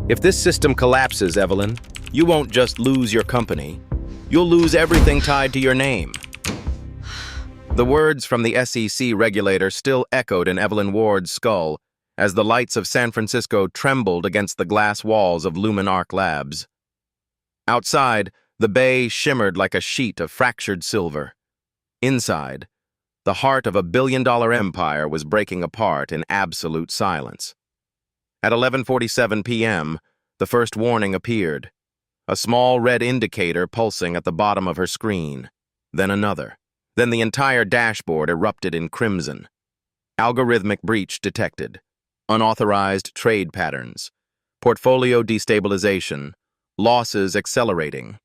If this system collapses, Evelyn, you won't just lose your company. You'll lose everything tied to your name. The words from the SEC regulator still echoed in Evelyn Ward's skull as the lights of San Francisco trembled against the glass walls of Luminarch Labs. Outside, the bay shimmered like a sheet of fractured silver. Inside, the heart of a billion-dollar empire was breaking apart in absolute silence. At 11:47 p.m., the first warning appeared, a small red indicator pulsing at the bottom of her screen, then another. Then the entire dashboard erupted in crimson. Algorithmic breach detected. Unauthorized trade patterns. Portfolio destabilization. Losses accelerating.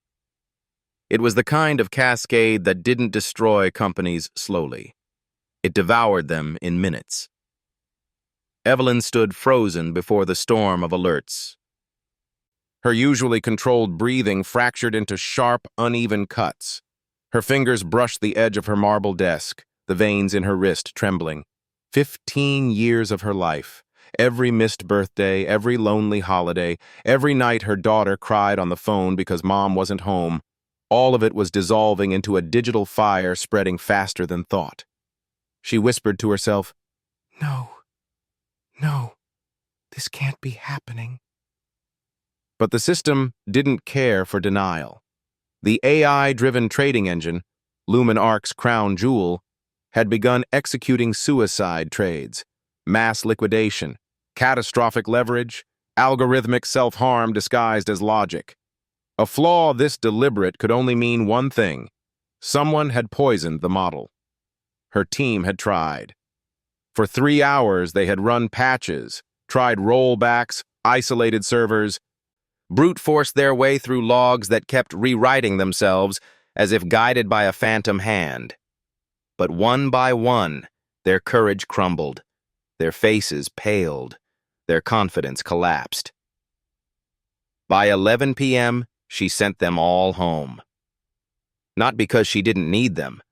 It was the kind of cascade that didn't destroy companies slowly. It devoured them in minutes. Evelyn stood frozen before the storm of alerts. Her usually controlled breathing fractured into sharp, uneven cuts. Her fingers brushed the edge of her marble desk, the veins in her wrist trembling. 15 years of her life. Every missed birthday, every lonely holiday, every night her daughter cried on the phone because mom wasn't home. All of it was dissolving into a digital fire spreading faster than thought. She whispered to herself, "No, no, this can't be happening." But the system didn't care for denial. The AI-driven trading engine, Luminarch's crown jewel, had begun executing suicide trades, mass liquidation, catastrophic leverage, algorithmic self-harm disguised as logic. A flaw this deliberate could only mean one thing. Someone had poisoned the model. Her team had tried. For 3 hours they had run patches, tried rollbacks, isolated servers, brute-forced their way through logs that kept rewriting themselves as if guided by a phantom hand. But one by one, their courage crumbled, their faces paled, their confidence collapsed. By 11 p.m., she sent them all home. Not because she didn't need them,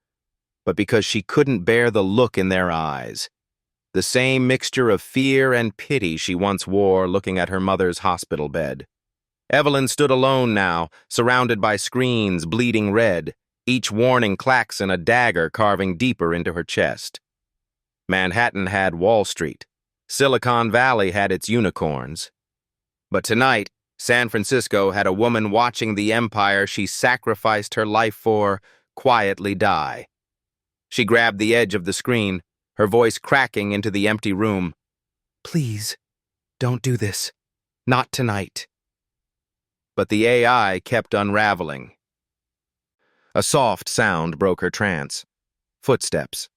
but because she couldn't bear the look in their eyes. The same mixture of fear and pity she once wore looking at her mother's hospital bed. Evelyn stood alone now, surrounded by screens bleeding red, each warning klaxon a dagger carving deeper into her chest. Manhattan had Wall Street. Silicon Valley had its unicorns. But tonight, San Francisco had a woman watching the empire she sacrificed her life for quietly die. She grabbed the edge of the screen, her voice cracking into the empty room. "Please, don't do this. Not tonight." But the AI kept unraveling. A soft sound broke her trance. Footsteps.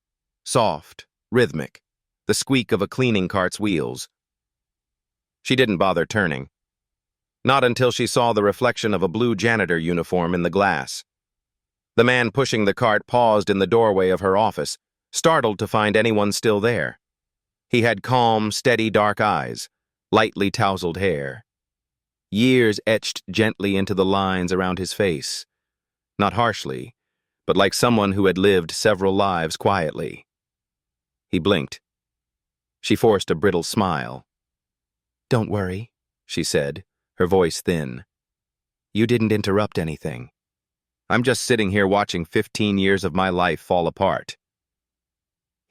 Soft, rhythmic, the squeak of a cleaning cart's wheels. She didn't bother turning. Not until she saw the reflection of a blue janitor uniform in the glass. The man pushing the cart paused in the doorway of her office, startled to find anyone still there. He had calm, steady dark eyes, lightly tousled hair. Years etched gently into the lines around his face. Not harshly, but like someone who had lived several lives quietly. He blinked. She forced a brittle smile. "Don't worry," she said, her voice thin. "You didn't interrupt anything. I'm just sitting here watching 15 years of my life fall apart."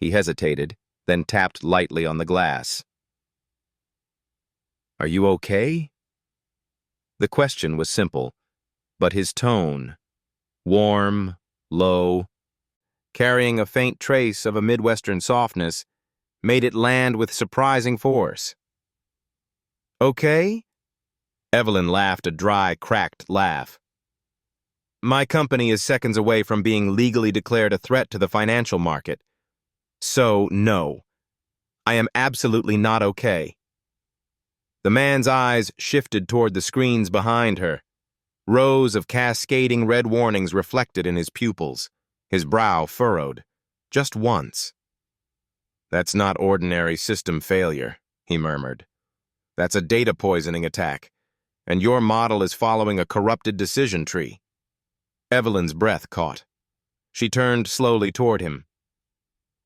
He hesitated, then tapped lightly on the glass. "Are you okay?" The question was simple, but his tone, warm, low, carrying a faint trace of a Midwestern softness, made it land with surprising force. "Okay?" Evelyn laughed a dry, cracked laugh. "My company is seconds away from being legally declared a threat to the financial market. So, no, I am absolutely not okay." The man's eyes shifted toward the screens behind her. Rows of cascading red warnings reflected in his pupils, his brow furrowed, just once. "That's not ordinary system failure," he murmured. "That's a data poisoning attack, and your model is following a corrupted decision tree." Evelyn's breath caught. She turned slowly toward him.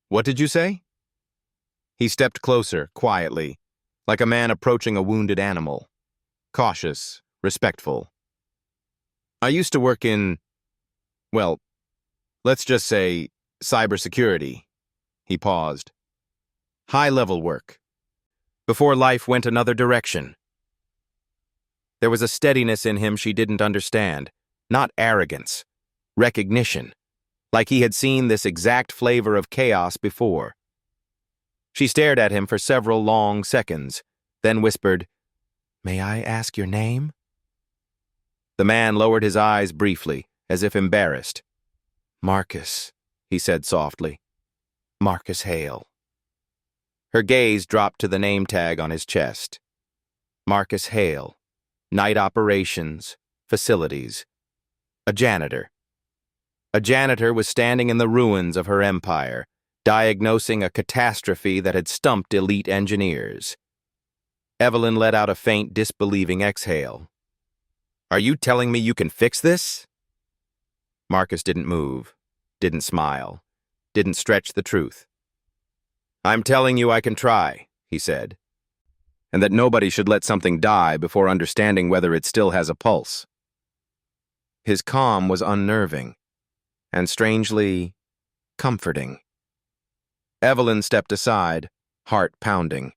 "What did you say?" He stepped closer, quietly, like a man approaching a wounded animal. cautious, respectful. I used to work in, well, let's just say cybersecurity. He paused. High-level work. Before life went another direction. There was a steadiness in him she didn't understand, not arrogance, recognition, like he had seen this exact flavor of chaos before. She stared at him for several long seconds, then whispered, "May I ask your name?" The man lowered his eyes briefly, as if embarrassed. "Marcus," he said softly. "Marcus Hale." Her gaze dropped to the name tag on his chest. Marcus Hale, Night Operations, Facilities. A janitor. A janitor was standing in the ruins of her empire, diagnosing a catastrophe that had stumped elite engineers. Evelyn let out a faint, disbelieving exhale. "Are you telling me you can fix this?" Marcus didn't move, didn't smile, didn't stretch the truth. "I'm telling you I can try," he said, "and that nobody should let something die before understanding whether it still has a pulse." His calm was unnerving, and strangely comforting. Evelyn stepped aside, heart pounding.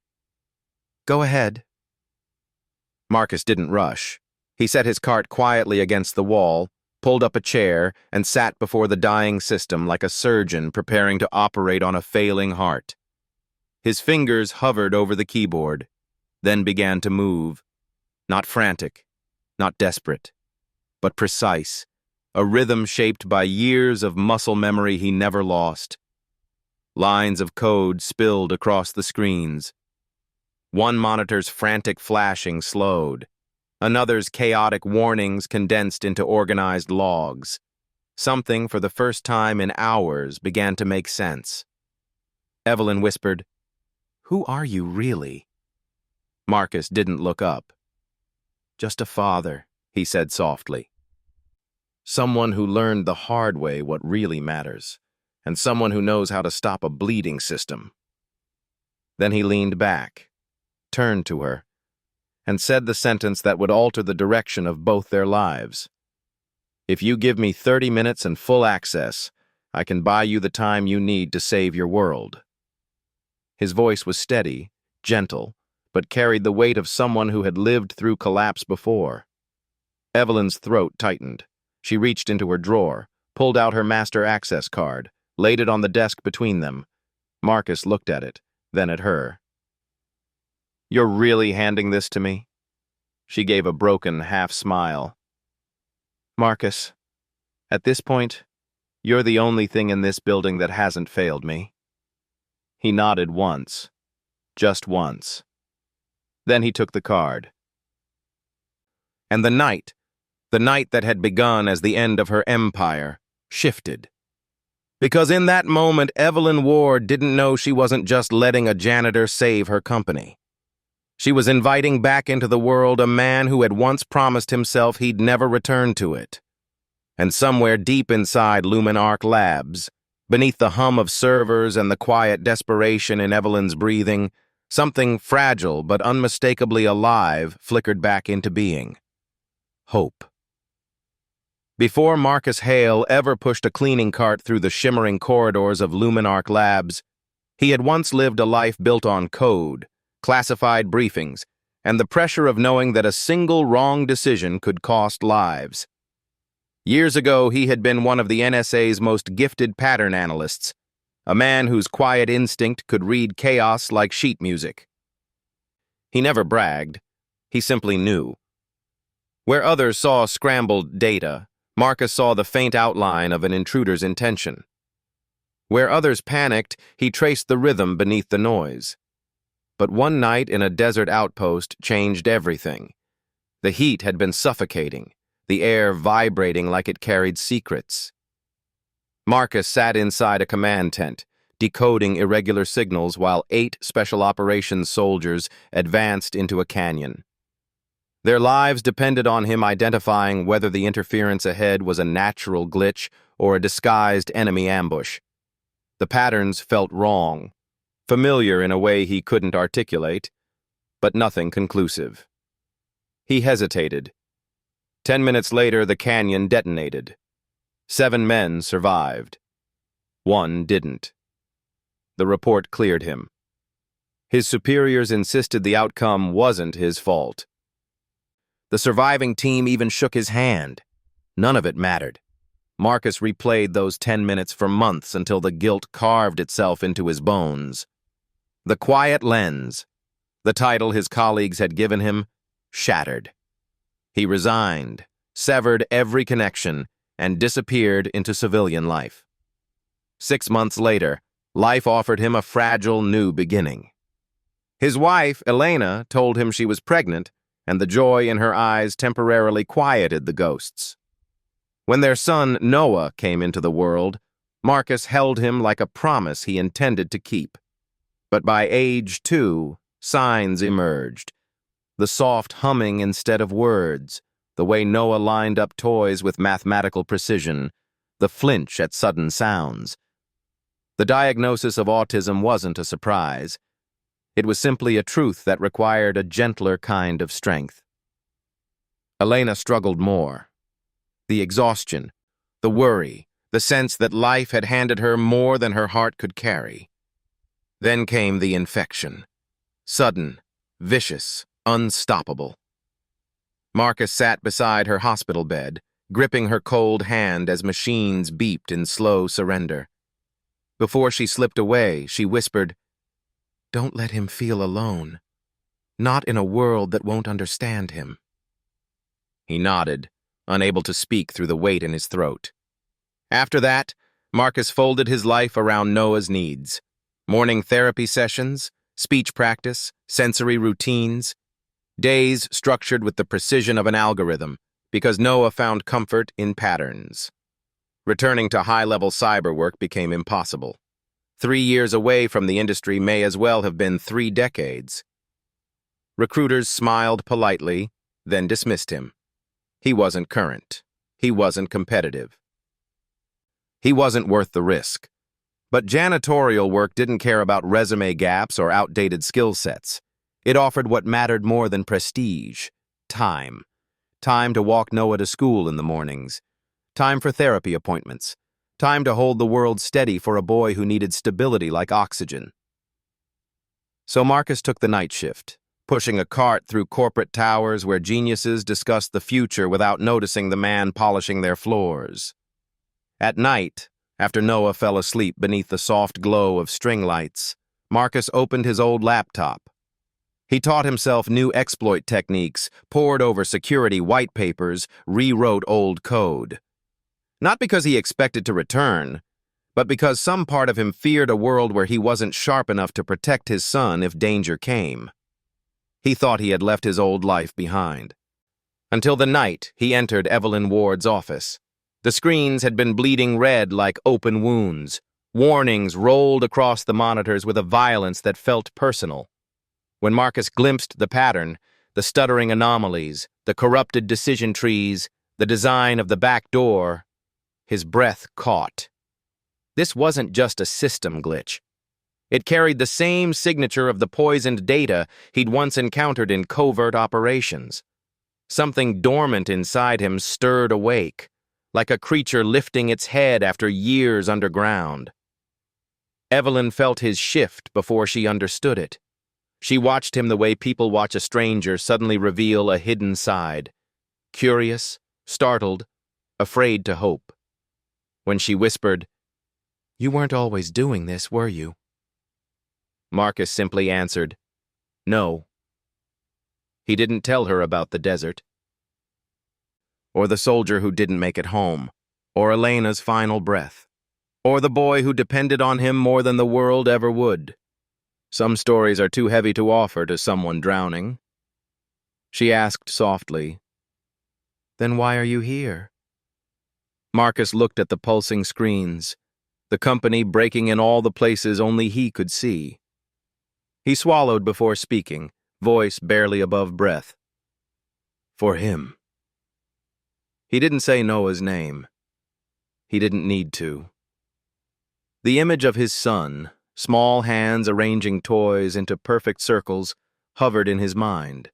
"Go ahead." Marcus didn't rush. He set his cart quietly against the wall, pulled up a chair, and sat before the dying system like a surgeon preparing to operate on a failing heart. His fingers hovered over the keyboard, then began to move. Not frantic, not desperate, but precise, a rhythm shaped by years of muscle memory he never lost. Lines of code spilled across the screens. One monitor's frantic flashing slowed. Another's chaotic warnings condensed into organized logs. Something, for the first time in hours, began to make sense. Evelyn whispered, "Who are you really?" Marcus didn't look up. "Just a father," he said softly. "Someone who learned the hard way what really matters, and someone who knows how to stop a bleeding system." Then he leaned back, turned to her, and said the sentence that would alter the direction of both their lives. "If you give me 30 minutes and full access, I can buy you the time you need to save your world." His voice was steady, gentle, but carried the weight of someone who had lived through collapse before. Evelyn's throat tightened. She reached into her drawer, pulled out her master access card, laid it on the desk between them. Marcus looked at it, then at her. "You're really handing this to me?" She gave a broken half-smile. "Marcus, at this point, you're the only thing in this building that hasn't failed me." He nodded once, just once. Then he took the card. And the night that had begun as the end of her empire, shifted. Because in that moment, Evelyn Ward didn't know she wasn't just letting a janitor save her company. She was inviting back into the world a man who had once promised himself he'd never return to it. And somewhere deep inside Luminarch Labs, beneath the hum of servers and the quiet desperation in Evelyn's breathing, something fragile but unmistakably alive flickered back into being. Hope. Before Marcus Hale ever pushed a cleaning cart through the shimmering corridors of Luminarch Labs, he had once lived a life built on code, classified briefings, and the pressure of knowing that a single wrong decision could cost lives. Years ago, he had been one of the NSA's most gifted pattern analysts, a man whose quiet instinct could read chaos like sheet music. He never bragged. He simply knew. Where others saw scrambled data, Marcus saw the faint outline of an intruder's intention. Where others panicked, he traced the rhythm beneath the noise. But one night in a desert outpost changed everything. The heat had been suffocating, the air vibrating like it carried secrets. Marcus sat inside a command tent, decoding irregular signals while 8 special operations soldiers advanced into a canyon. Their lives depended on him identifying whether the interference ahead was a natural glitch or a disguised enemy ambush. The patterns felt wrong, familiar in a way he couldn't articulate, but nothing conclusive. He hesitated. 10 minutes later, the canyon detonated. 7 men survived. 1 didn't. The report cleared him. His superiors insisted the outcome wasn't his fault. The surviving team even shook his hand. None of it mattered. Marcus replayed those 10 minutes for months until the guilt carved itself into his bones. The quiet lens, the title his colleagues had given him, shattered. He resigned, severed every connection, and disappeared into civilian life. 6 months later, life offered him a fragile new beginning. His wife, Elena, told him she was pregnant, and the joy in her eyes temporarily quieted the ghosts. When their son, Noah, came into the world, Marcus held him like a promise he intended to keep. But by age 2, signs emerged. The soft humming instead of words, the way Noah lined up toys with mathematical precision, the flinch at sudden sounds. The diagnosis of autism wasn't a surprise. It was simply a truth that required a gentler kind of strength. Elena struggled more. The exhaustion, the worry, the sense that life had handed her more than her heart could carry. Then came the infection. Sudden, vicious, unstoppable. Marcus sat beside her hospital bed, gripping her cold hand as machines beeped in slow surrender. Before she slipped away, she whispered, "Don't let him feel alone. Not in a world that won't understand him." He nodded, unable to speak through the weight in his throat. After that, Marcus folded his life around Noah's needs. Morning therapy sessions, speech practice, sensory routines. Days structured with the precision of an algorithm, because Noah found comfort in patterns. Returning to high-level cyber work became impossible. 3 years away from the industry may as well have been 3 decades. Recruiters smiled politely, then dismissed him. He wasn't current. He wasn't competitive. He wasn't worth the risk. But janitorial work didn't care about resume gaps or outdated skill sets. It offered what mattered more than prestige: time. Time to walk Noah to school in the mornings. Time for therapy appointments. Time to hold the world steady for a boy who needed stability like oxygen. So Marcus took the night shift, pushing a cart through corporate towers where geniuses discussed the future without noticing the man polishing their floors. At night, after Noah fell asleep beneath the soft glow of string lights, Marcus opened his old laptop. He taught himself new exploit techniques, pored over security white papers, rewrote old code. Not because he expected to return, but because some part of him feared a world where he wasn't sharp enough to protect his son if danger came. He thought he had left his old life behind. Until the night he entered Evelyn Ward's office. The screens had been bleeding red like open wounds. Warnings rolled across the monitors with a violence that felt personal. When Marcus glimpsed the pattern, the stuttering anomalies, the corrupted decision trees, the design of the back door, his breath caught. This wasn't just a system glitch. It carried the same signature of the poisoned data he'd once encountered in covert operations. Something dormant inside him stirred awake, like a creature lifting its head after years underground. Evelyn felt his shift before she understood it. She watched him the way people watch a stranger suddenly reveal a hidden side. Curious, startled, afraid to hope. When she whispered, "You weren't always doing this, were you?" Marcus simply answered, "No." He didn't tell her about the desert, or the soldier who didn't make it home, or Elena's final breath, or the boy who depended on him more than the world ever would. Some stories are too heavy to offer to someone drowning. She asked softly, "Then why are you here?" Marcus looked at the pulsing screens, the company breaking in all the places only he could see. He swallowed before speaking, voice barely above breath. For him. He didn't say Noah's name. He didn't need to. The image of his son, small hands arranging toys into perfect circles, hovered in his mind.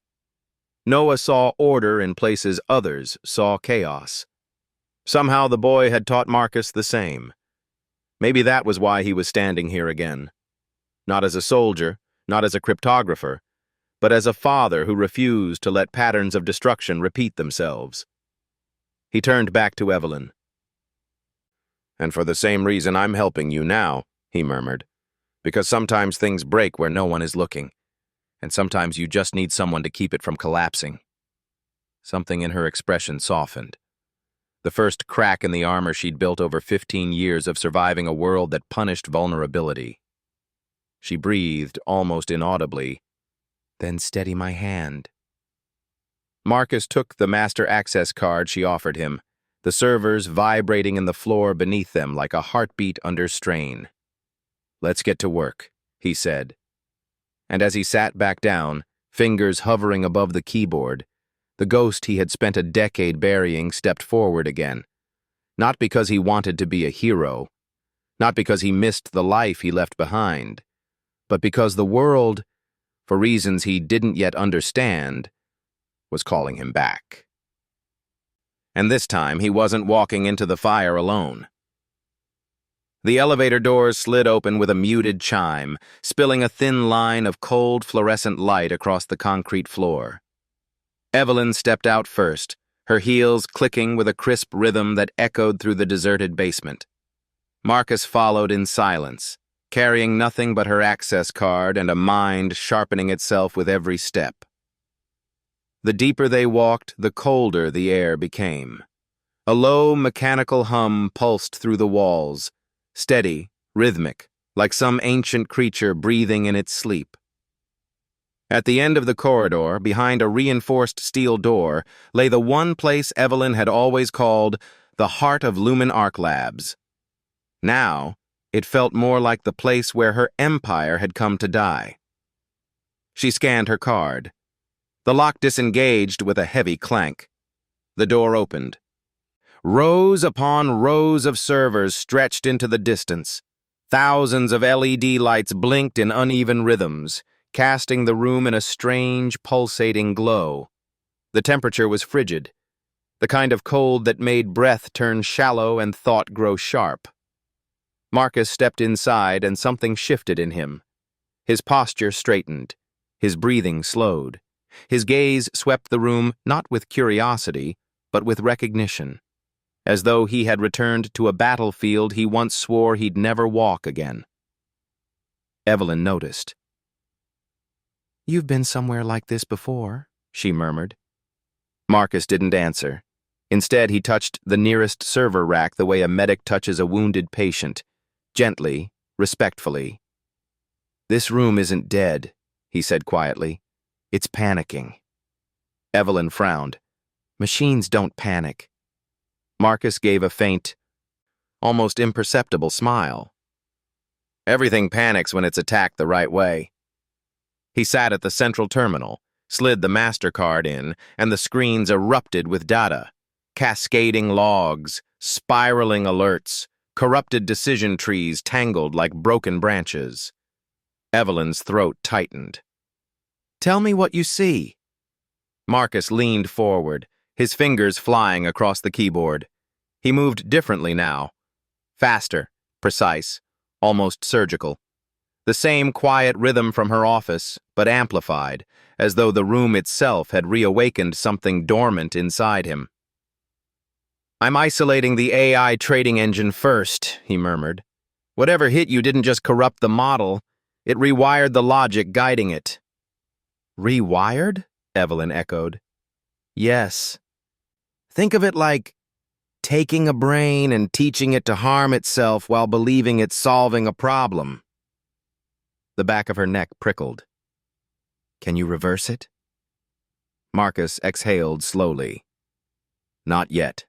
Noah saw order in places others saw chaos. Somehow the boy had taught Marcus the same. Maybe that was why he was standing here again. Not as a soldier, not as a cryptographer, but as a father who refused to let patterns of destruction repeat themselves. He turned back to Evelyn. "And for the same reason I'm helping you now," he murmured. "Because sometimes things break where no one is looking, and sometimes you just need someone to keep it from collapsing." Something in her expression softened. The first crack in the armor she'd built over 15 years of surviving a world that punished vulnerability. She breathed almost inaudibly. "Then steady my hand." Marcus took the master access card she offered him, the servers vibrating in the floor beneath them like a heartbeat under strain. "Let's get to work," he said. And as he sat back down, fingers hovering above the keyboard, the ghost he had spent a decade burying stepped forward again. Not because he wanted to be a hero, not because he missed the life he left behind, but because the world, for reasons he didn't yet understand, was calling him back. And this time he wasn't walking into the fire alone. The elevator doors slid open with a muted chime, spilling a thin line of cold fluorescent light across the concrete floor. Evelyn stepped out first, her heels clicking with a crisp rhythm that echoed through the deserted basement. Marcus followed in silence, carrying nothing but her access card and a mind sharpening itself with every step. The deeper they walked, the colder the air became. A low, mechanical hum pulsed through the walls, steady, rhythmic, like some ancient creature breathing in its sleep. At the end of the corridor, behind a reinforced steel door, lay the one place Evelyn had always called the heart of Lumen Arc Labs. Now, it felt more like the place where her empire had come to die. She scanned her card. The lock disengaged with a heavy clank. The door opened. Rows upon rows of servers stretched into the distance. Thousands of LED lights blinked in uneven rhythms, casting the room in a strange, pulsating glow. The temperature was frigid, the kind of cold that made breath turn shallow and thought grow sharp. Marcus stepped inside and something shifted in him. His posture straightened, his breathing slowed. His gaze swept the room not with curiosity, but with recognition, as though he had returned to a battlefield he once swore he'd never walk again. Evelyn noticed. "You've been somewhere like this before," she murmured. Marcus didn't answer. Instead, he touched the nearest server rack the way a medic touches a wounded patient, gently, respectfully. "This room isn't dead," he said quietly. "It's panicking." Evelyn frowned. "Machines don't panic." Marcus gave a faint, almost imperceptible smile. "Everything panics when it's attacked the right way." He sat at the central terminal, slid the MasterCard in, and the screens erupted with data. Cascading logs, spiraling alerts, corrupted decision trees tangled like broken branches. Evelyn's throat tightened. "Tell me what you see." Marcus leaned forward, his fingers flying across the keyboard. He moved differently now. Faster, precise, almost surgical. The same quiet rhythm from her office, but amplified, as though the room itself had reawakened something dormant inside him. "I'm isolating the AI trading engine first," he murmured. "Whatever hit you didn't just corrupt the model, it rewired the logic guiding it." "Rewired?" Evelyn echoed. "Yes. Think of it like taking a brain and teaching it to harm itself while believing it's solving a problem." The back of her neck prickled. "Can you reverse it?" Marcus exhaled slowly. "Not yet.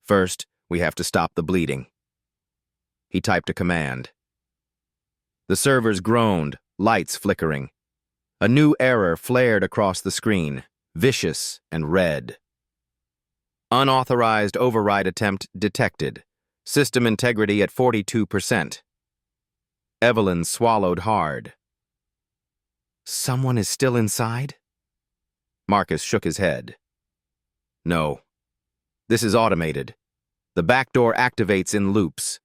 First, we have to stop the bleeding." He typed a command. The servers groaned, lights flickering. A new error flared across the screen, vicious and red. "Unauthorized override attempt detected. System integrity at 42%. Evelyn swallowed hard. "Someone is still inside?" Marcus shook his head. No. This is automated. The back door activates in loops.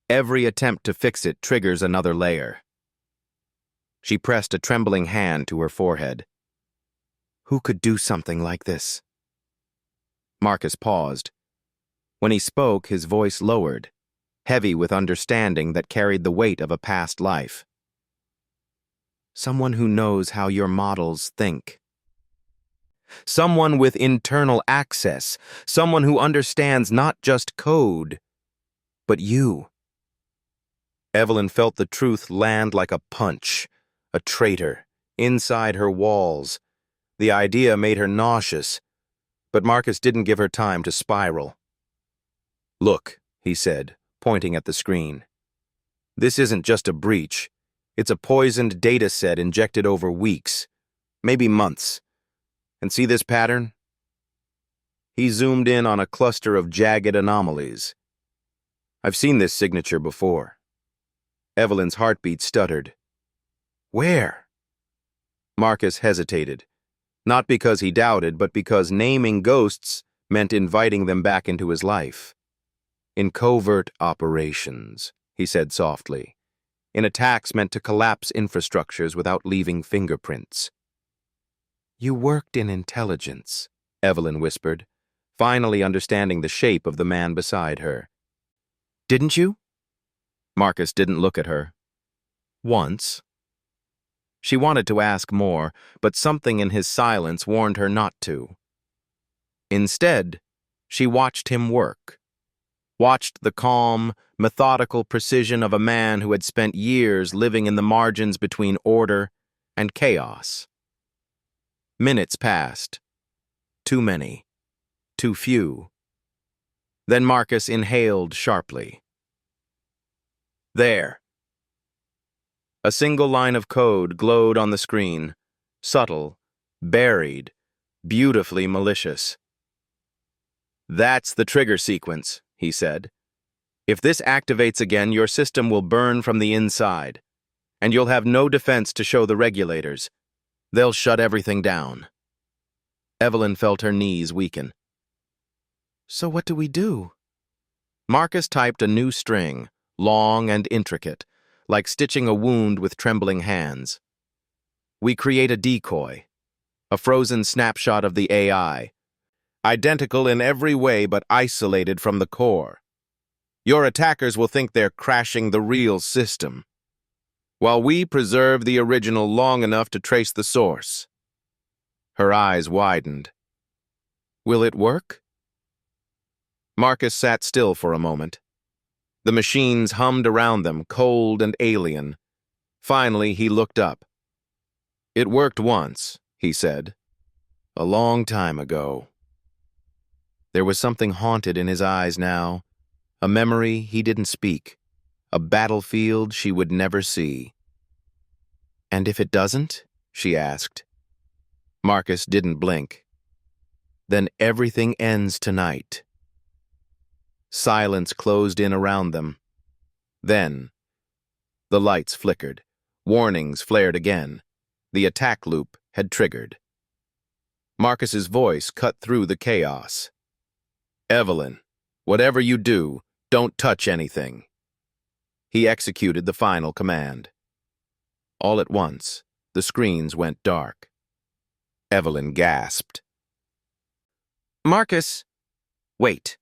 Every attempt to fix it triggers another layer. She pressed a trembling hand to her forehead. Who could do something like this? Marcus paused. When he spoke, his voice lowered, heavy with understanding that carried the weight of a past life. Someone who knows how your models think. Someone with internal access. Someone who understands not just code, but you. Evelyn felt the truth land like a punch, a traitor, inside her walls. The idea made her nauseous, but Marcus didn't give her time to spiral. Look, he said, pointing at the screen. This isn't just a breach. It's a poisoned data set injected over weeks, maybe months. And see this pattern? He zoomed in on a cluster of jagged anomalies. I've seen this signature before. Evelyn's heartbeat stuttered. Where? Marcus hesitated, not because he doubted, but because naming ghosts meant inviting them back into his life. In covert operations, he said softly. In attacks meant to collapse infrastructures without leaving fingerprints. You worked in intelligence, Evelyn whispered, finally understanding the shape of the man beside her. Didn't you? Marcus didn't look at her. Once. She wanted to ask more, but something in his silence warned her not to. Instead, she watched him work. Watched the calm, methodical precision of a man who had spent years living in the margins between order and chaos. Minutes passed. Too many. Too few. Then Marcus inhaled sharply. There. A single line of code glowed on the screen, subtle, buried, beautifully malicious. That's the trigger sequence, he said. If this activates again, your system will burn from the inside, and you'll have no defense to show the regulators. They'll shut everything down. Evelyn felt her knees weaken. So what do we do? Marcus typed a new string, long and intricate, like stitching a wound with trembling hands. We create a decoy, a frozen snapshot of the AI, identical in every way but isolated from the core. Your attackers will think they're crashing the real system, while we preserve the original long enough to trace the source. Her eyes widened. Will it work? Marcus sat still for a moment. The machines hummed around them, cold and alien. Finally, he looked up. It worked once, he said. A long time ago. There was something haunted in his eyes now, a memory he didn't speak, a battlefield she would never see. And if it doesn't? She asked. Marcus didn't blink. Then everything ends tonight. Silence closed in around them. Then, the lights flickered. Warnings flared again. The attack loop had triggered. Marcus's voice cut through the chaos. Evelyn, whatever you do, don't touch anything. He executed the final command. All at once, the screens went dark. Evelyn gasped. Marcus! Wait.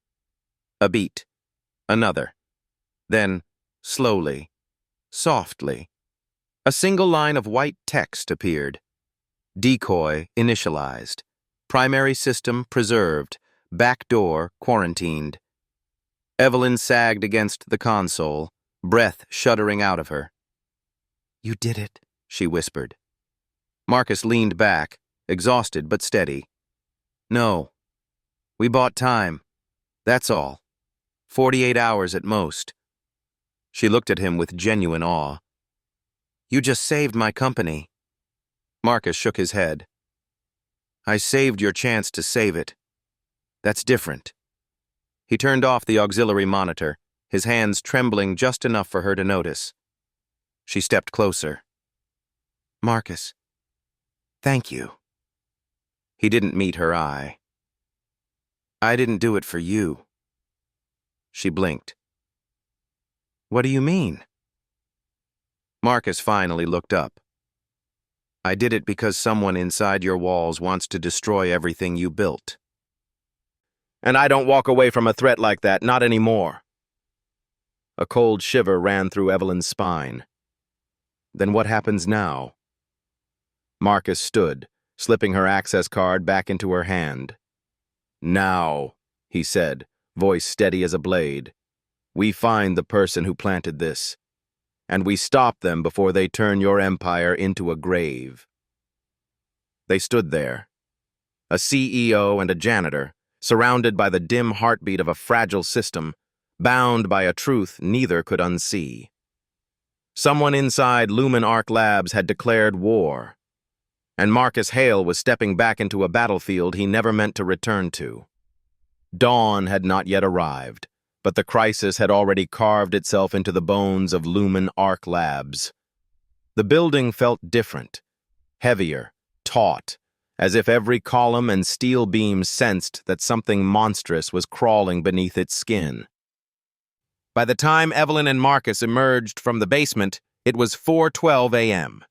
A beat. Another. Then, slowly, softly, a single line of white text appeared. Decoy initialized. Primary system preserved. Back door quarantined. Evelyn sagged against the console, breath shuddering out of her. You did it, she whispered. Marcus leaned back, exhausted but steady. No. We bought time. That's all. 48 hours at most. She looked at him with genuine awe. You just saved my company. Marcus shook his head. I saved your chance to save it. That's different. He turned off the auxiliary monitor, his hands trembling just enough for her to notice. She stepped closer. Marcus, thank you. He didn't meet her eye. I didn't do it for you. She blinked. What do you mean? Marcus finally looked up. I did it because someone inside your walls wants to destroy everything you built. And I don't walk away from a threat like that, not anymore. A cold shiver ran through Evelyn's spine. Then what happens now? Marcus stood, slipping her access card back into her hand. Now, he said, voice steady as a blade, we find the person who planted this, and we stop them before they turn your empire into a grave. They stood there, a CEO and a janitor, surrounded by the dim heartbeat of a fragile system, bound by a truth neither could unsee. Someone inside Lumen Arc Labs had declared war, and Marcus Hale was stepping back into a battlefield he never meant to return to. Dawn had not yet arrived, but the crisis had already carved itself into the bones of Lumen Arc Labs. The building felt different, heavier, taut, as if every column and steel beam sensed that something monstrous was crawling beneath its skin. By the time Evelyn and Marcus emerged from the basement, it was 4:12 a.m.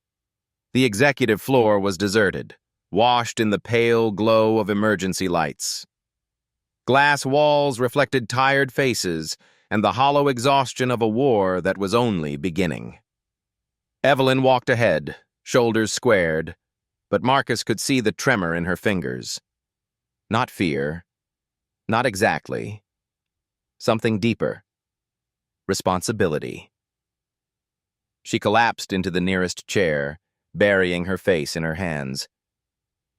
The executive floor was deserted, washed in the pale glow of emergency lights. Glass walls reflected tired faces and the hollow exhaustion of a war that was only beginning. Evelyn walked ahead, shoulders squared, but Marcus could see the tremor in her fingers. Not fear. Not exactly. Something deeper. Responsibility. She collapsed into the nearest chair, burying her face in her hands.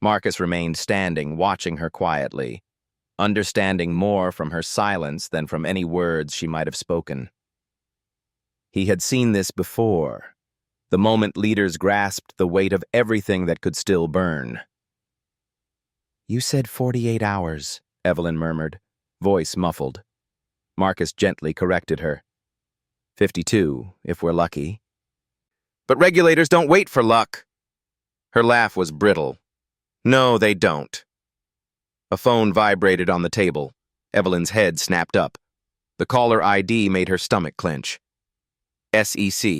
Marcus remained standing, watching her quietly, understanding more from her silence than from any words she might have spoken. He had seen this before, the moment leaders grasped the weight of everything that could still burn. You said 48 hours, Evelyn murmured, voice muffled. Marcus gently corrected her. 52, if we're lucky. But regulators don't wait for luck. Her laugh was brittle. No, they don't. A phone vibrated on the table. Evelyn's head snapped up. The caller ID made her stomach clench. SEC.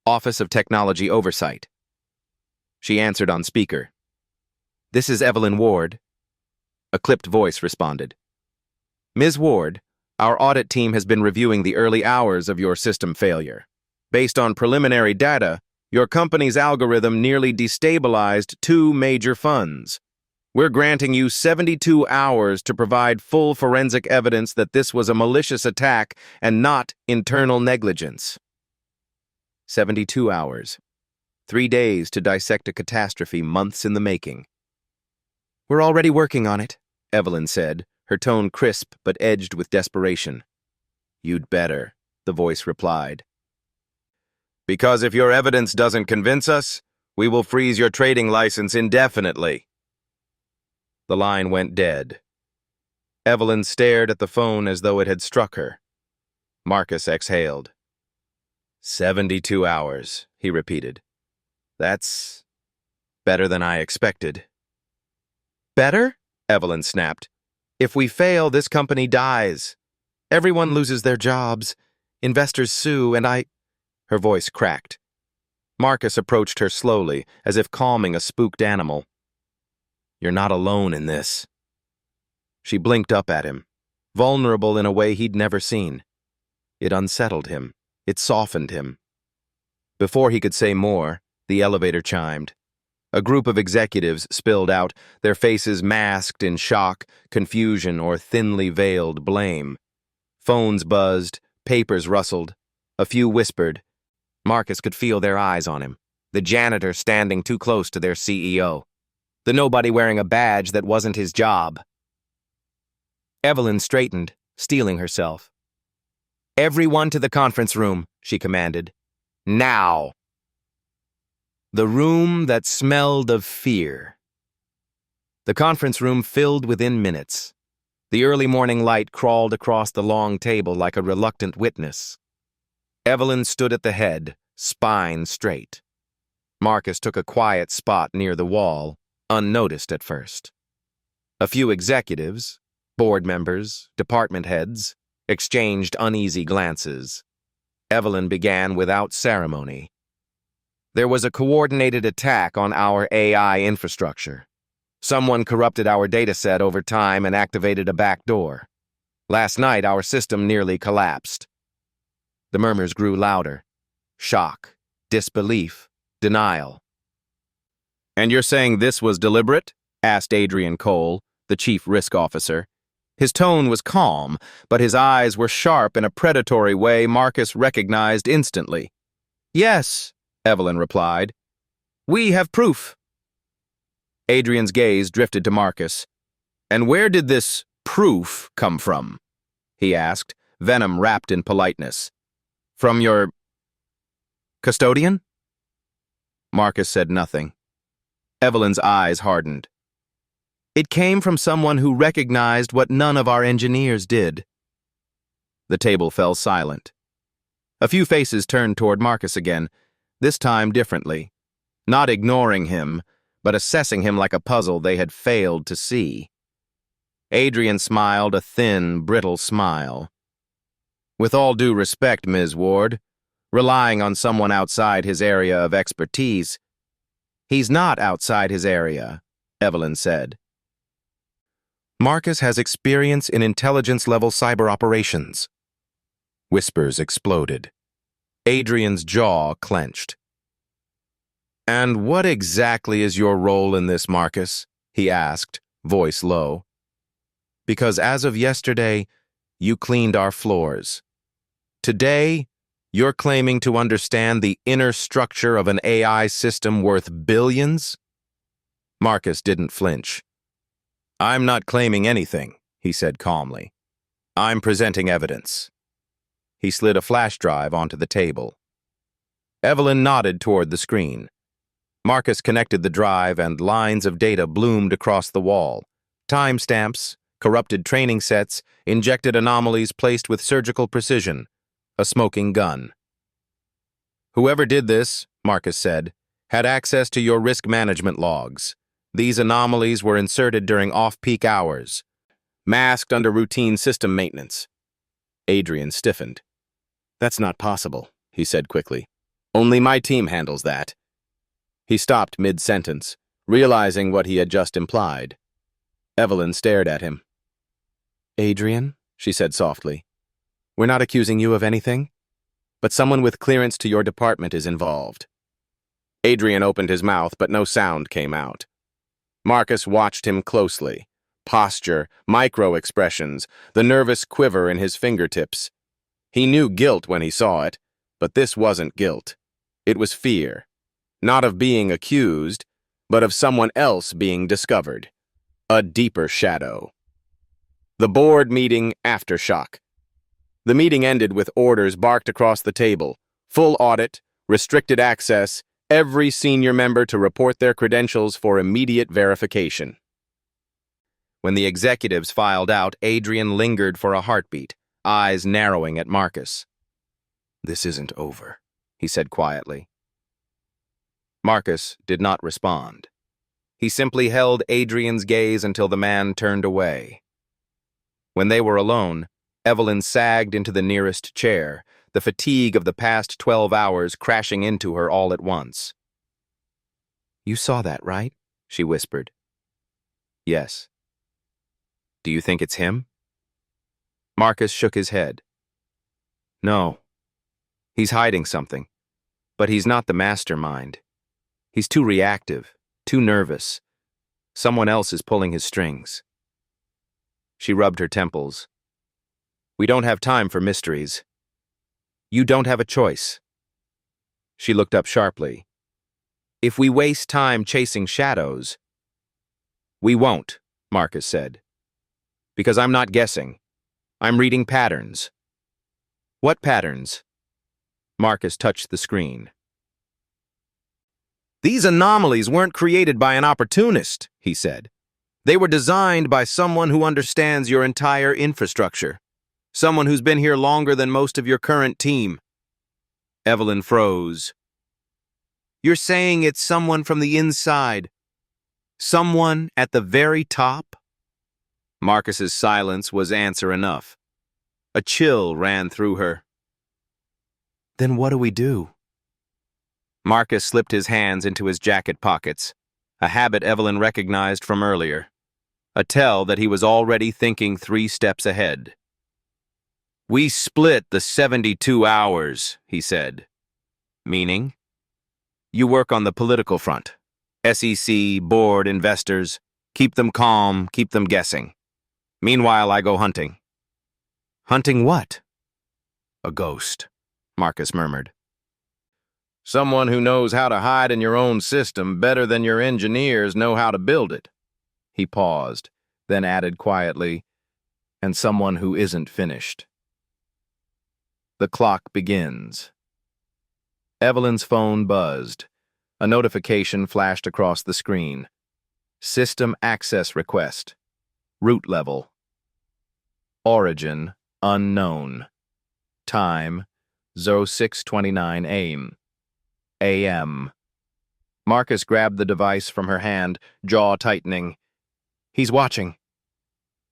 Office of Technology Oversight. She answered on speaker. This is Evelyn Ward. A clipped voice responded. Ms. Ward, our audit team has been reviewing the early hours of your system failure. Based on preliminary data, your company's algorithm nearly destabilized 2 major funds. We're granting you 72 hours to provide full forensic evidence that this was a malicious attack and not internal negligence. 72 hours. 3 days to dissect a catastrophe months in the making. We're already working on it, Evelyn said, her tone crisp but edged with desperation. You'd better, the voice replied. Because if your evidence doesn't convince us, we will freeze your trading license indefinitely. The line went dead. Evelyn stared at the phone as though it had struck her. Marcus exhaled. 72 hours, he repeated. That's better than I expected. Better? Evelyn snapped. If we fail, this company dies. Everyone loses their jobs. Investors sue, and I... Her voice cracked. Marcus approached her slowly, as if calming a spooked animal. You're not alone in this. She blinked up at him, vulnerable in a way he'd never seen. It unsettled him. It softened him. Before he could say more, the elevator chimed. A group of executives spilled out, their faces masked in shock, confusion, or thinly veiled blame. Phones buzzed, papers rustled. A few whispered. Marcus could feel their eyes on him, the janitor standing too close to their CEO, the nobody wearing a badge that wasn't his job. Evelyn straightened, steeling herself. Everyone to the conference room, she commanded. Now! The room that smelled of fear. The conference room filled within minutes. The early morning light crawled across the long table like a reluctant witness. Evelyn stood at the head, spine straight. Marcus took a quiet spot near the wall, unnoticed at first. A few executives, board members, department heads, exchanged uneasy glances. Evelyn began without ceremony. There was a coordinated attack on our AI infrastructure. Someone corrupted our dataset over time and activated a backdoor. Last night, our system nearly collapsed. The murmurs grew louder. Shock, disbelief, denial. "And you're saying this was deliberate?" asked Adrian Cole, the chief risk officer. His tone was calm, but his eyes were sharp in a predatory way Marcus recognized instantly. "Yes," Evelyn replied. "We have proof." Adrian's gaze drifted to Marcus. "And where did this proof come from?" he asked, venom wrapped in politeness. "From your custodian?" Marcus said nothing. Evelyn's eyes hardened. "It came from someone who recognized what none of our engineers did." The table fell silent. A few faces turned toward Marcus again, this time differently, not ignoring him, but assessing him like a puzzle they had failed to see. Adrian smiled a thin, brittle smile. "With all due respect, Ms. Ward, relying on someone outside his area of expertise—" "He's not outside his area," Evelyn said. "Marcus has experience in intelligence-level cyber operations." Whispers exploded. Adrian's jaw clenched. "And what exactly is your role in this, Marcus?" he asked, voice low. "Because as of yesterday, you cleaned our floors. Today, you're claiming to understand the inner structure of an AI system worth billions?" Marcus didn't flinch. "I'm not claiming anything," he said calmly. "I'm presenting evidence." He slid a flash drive onto the table. Evelyn nodded toward the screen. Marcus connected the drive and lines of data bloomed across the wall. Timestamps, corrupted training sets, injected anomalies placed with surgical precision. A smoking gun. "Whoever did this," Marcus said, "had access to your risk management logs. These anomalies were inserted during off-peak hours, masked under routine system maintenance." Adrian stiffened. "That's not possible," he said quickly. "Only my team handles that." He stopped mid-sentence, realizing what he had just implied. Evelyn stared at him. "Adrian," she said softly, "we're not accusing you of anything, but someone with clearance to your department is involved." Adrian opened his mouth, but no sound came out. Marcus watched him closely. Posture, micro-expressions, the nervous quiver in his fingertips. He knew guilt when he saw it, but this wasn't guilt. It was fear. Not of being accused, but of someone else being discovered. A deeper shadow. The board meeting aftershock. The meeting ended with orders barked across the table. Full audit, restricted access, every senior member to report their credentials for immediate verification. When the executives filed out, Adrian lingered for a heartbeat, eyes narrowing at Marcus. "This isn't over," he said quietly. Marcus did not respond. He simply held Adrian's gaze until the man turned away. When they were alone, Evelyn sagged into the nearest chair, the fatigue of the past 12 hours crashing into her all at once. "You saw that, right?" she whispered. "Yes." "Do you think it's him?" Marcus shook his head. "No. He's hiding something, but he's not the mastermind. He's too reactive, too nervous. Someone else is pulling his strings." She rubbed her temples. "We don't have time for mysteries. You don't have a choice." She looked up sharply. "If we waste time chasing shadows—" "We won't," Marcus said. "Because I'm not guessing. I'm reading patterns." "What patterns?" Marcus touched the screen. "These anomalies weren't created by an opportunist," he said. "They were designed by someone who understands your entire infrastructure. Someone who's been here longer than most of your current team." Evelyn froze. "You're saying it's someone from the inside?" Someone at the very top? Marcus's silence was answer enough. A chill ran through her. Then what do we do? Marcus slipped his hands into his jacket pockets, a habit Evelyn recognized from earlier, a tell that he was already thinking 3 steps ahead. We split the 72 hours, he said. Meaning? You work on the political front. SEC, board, investors. Keep them calm, keep them guessing. Meanwhile, I go hunting. Hunting what? A ghost, Marcus murmured. Someone who knows how to hide in your own system better than your engineers know how to build it. He paused, then added quietly, and someone who isn't finished. The clock begins. Evelyn's phone buzzed. A notification flashed across the screen. System access request. Root level. Origin unknown. Time 06:29 a.m. Marcus grabbed the device from her hand, jaw tightening. He's watching.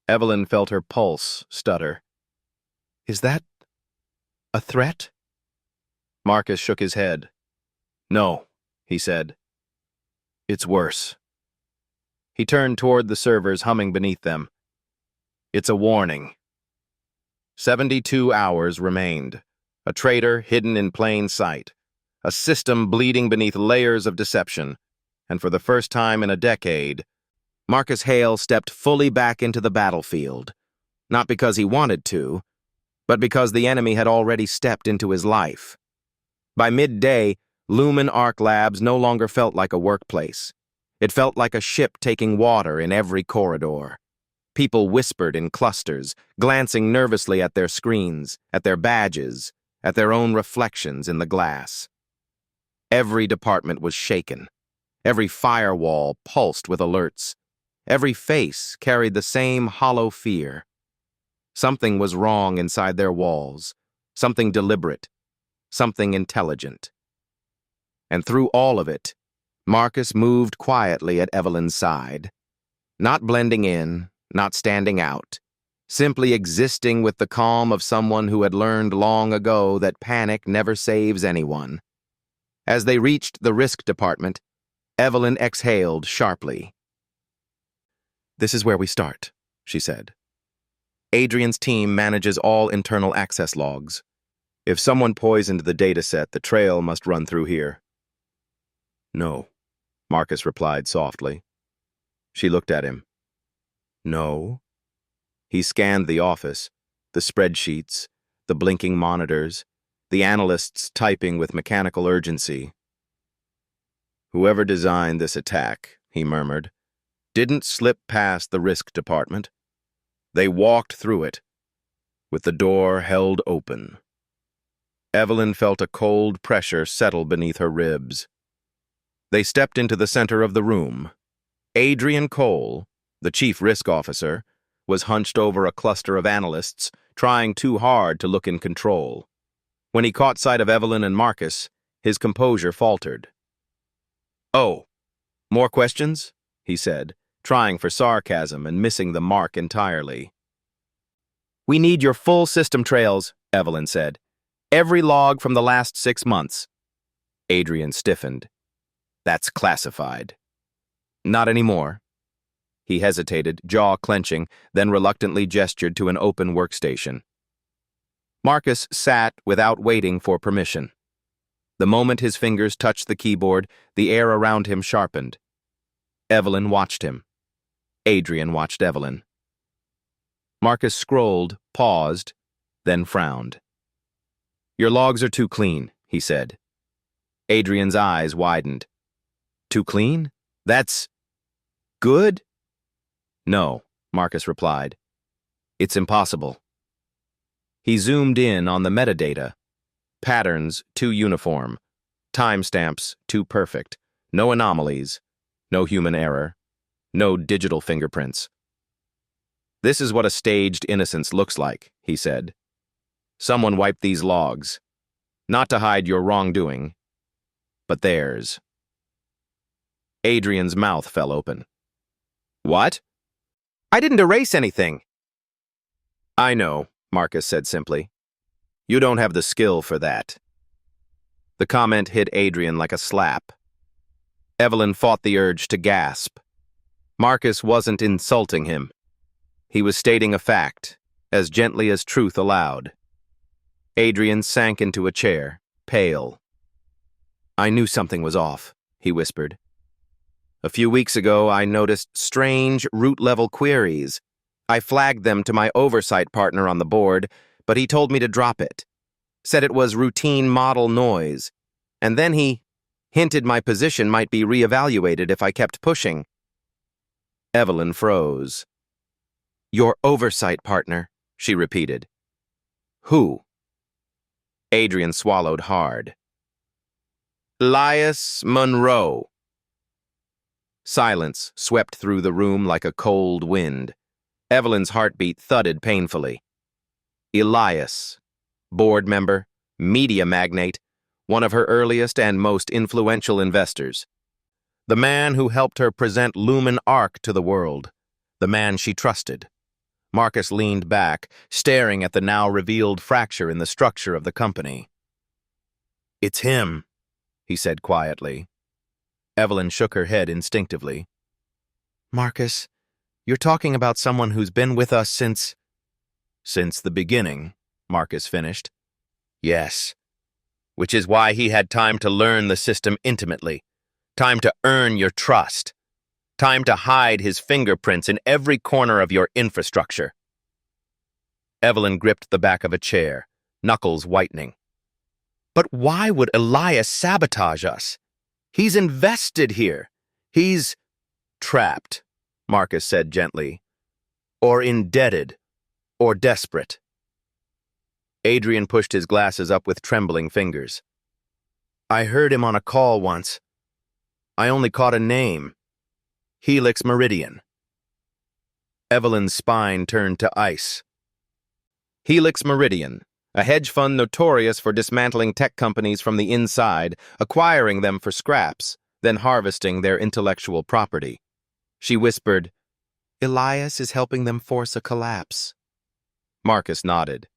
Evelyn felt her pulse stutter. Is that a threat? Marcus shook his head. No, he said. It's worse. He turned toward the servers humming beneath them. It's a warning. 72 hours remained. A traitor hidden in plain sight. A system bleeding beneath layers of deception. And for the first time in a decade, Marcus Hale stepped fully back into the battlefield. Not because he wanted to, but because the enemy had already stepped into his life. By midday, Lumen Arc Labs no longer felt like a workplace. It felt like a ship taking water in every corridor. People whispered in clusters, glancing nervously at their screens, at their badges, at their own reflections in the glass. Every department was shaken. Every firewall pulsed with alerts. Every face carried the same hollow fear. Something was wrong inside their walls, something deliberate, something intelligent. And through all of it, Marcus moved quietly at Evelyn's side, not blending in, not standing out, simply existing with the calm of someone who had learned long ago that panic never saves anyone. As they reached the risk department, Evelyn exhaled sharply. This is where we start, she said. Adrian's team manages all internal access logs. If someone poisoned the dataset, the trail must run through here. No, Marcus replied softly. She looked at him. No? He scanned the office, the spreadsheets, the blinking monitors, the analysts typing with mechanical urgency. Whoever designed this attack, he murmured, didn't slip past the risk department. They walked through it, with the door held open. Evelyn felt a cold pressure settle beneath her ribs. They stepped into the center of the room. Adrian Cole, the chief risk officer, was hunched over a cluster of analysts, trying too hard to look in control. When he caught sight of Evelyn and Marcus, his composure faltered. Oh, more questions? He said, trying for sarcasm and missing the mark entirely. We need your full system trails, Evelyn said. Every log from the last 6 months. Adrian stiffened. That's classified. Not anymore. He hesitated, jaw clenching, then reluctantly gestured to an open workstation. Marcus sat without waiting for permission. The moment his fingers touched the keyboard, the air around him sharpened. Evelyn watched him. Adrian watched Evelyn. Marcus scrolled, paused, then frowned. Your logs are too clean, he said. Adrian's eyes widened. Too clean? That's good? No, Marcus replied. It's impossible. He zoomed in on the metadata. Patterns too uniform. Timestamps too perfect. No anomalies. No human error. No digital fingerprints. This is what a staged innocence looks like, he said. Someone wiped these logs. Not to hide your wrongdoing, but theirs. Adrian's mouth fell open. What? I didn't erase anything. I know, Marcus said simply. You don't have the skill for that. The comment hit Adrian like a slap. Evelyn fought the urge to gasp. Marcus wasn't insulting him. He was stating a fact, as gently as truth allowed. Adrian sank into a chair, pale. I knew something was off, he whispered. A few weeks ago, I noticed strange root-level queries. I flagged them to my oversight partner on the board, but he told me to drop it. Said it was routine model noise. And then he hinted my position might be reevaluated if I kept pushing. Evelyn froze. Your oversight partner, she repeated. Who? Adrian swallowed hard. Elias Monroe. Silence swept through the room like a cold wind. Evelyn's heartbeat thudded painfully. Elias, board member, media magnate, one of her earliest and most influential investors. The man who helped her present Lumen Arc to the world. The man she trusted. Marcus leaned back, staring at the now revealed fracture in the structure of the company. It's him, he said quietly. Evelyn shook her head instinctively. Marcus, you're talking about someone who's been with us since... Since the beginning, Marcus finished. Yes. Which is why he had time to learn the system intimately. Time to earn your trust. Time to hide his fingerprints in every corner of your infrastructure. Evelyn gripped the back of a chair, knuckles whitening. But why would Elias sabotage us? He's invested here. He's trapped, Marcus said gently. Or indebted. Or desperate. Adrian pushed his glasses up with trembling fingers. I heard him on a call once. I only caught a name. Helix Meridian. Evelyn's spine turned to ice. Helix Meridian, a hedge fund notorious for dismantling tech companies from the inside, acquiring them for scraps, then harvesting their intellectual property. She whispered, Elias is helping them force a collapse. Marcus nodded.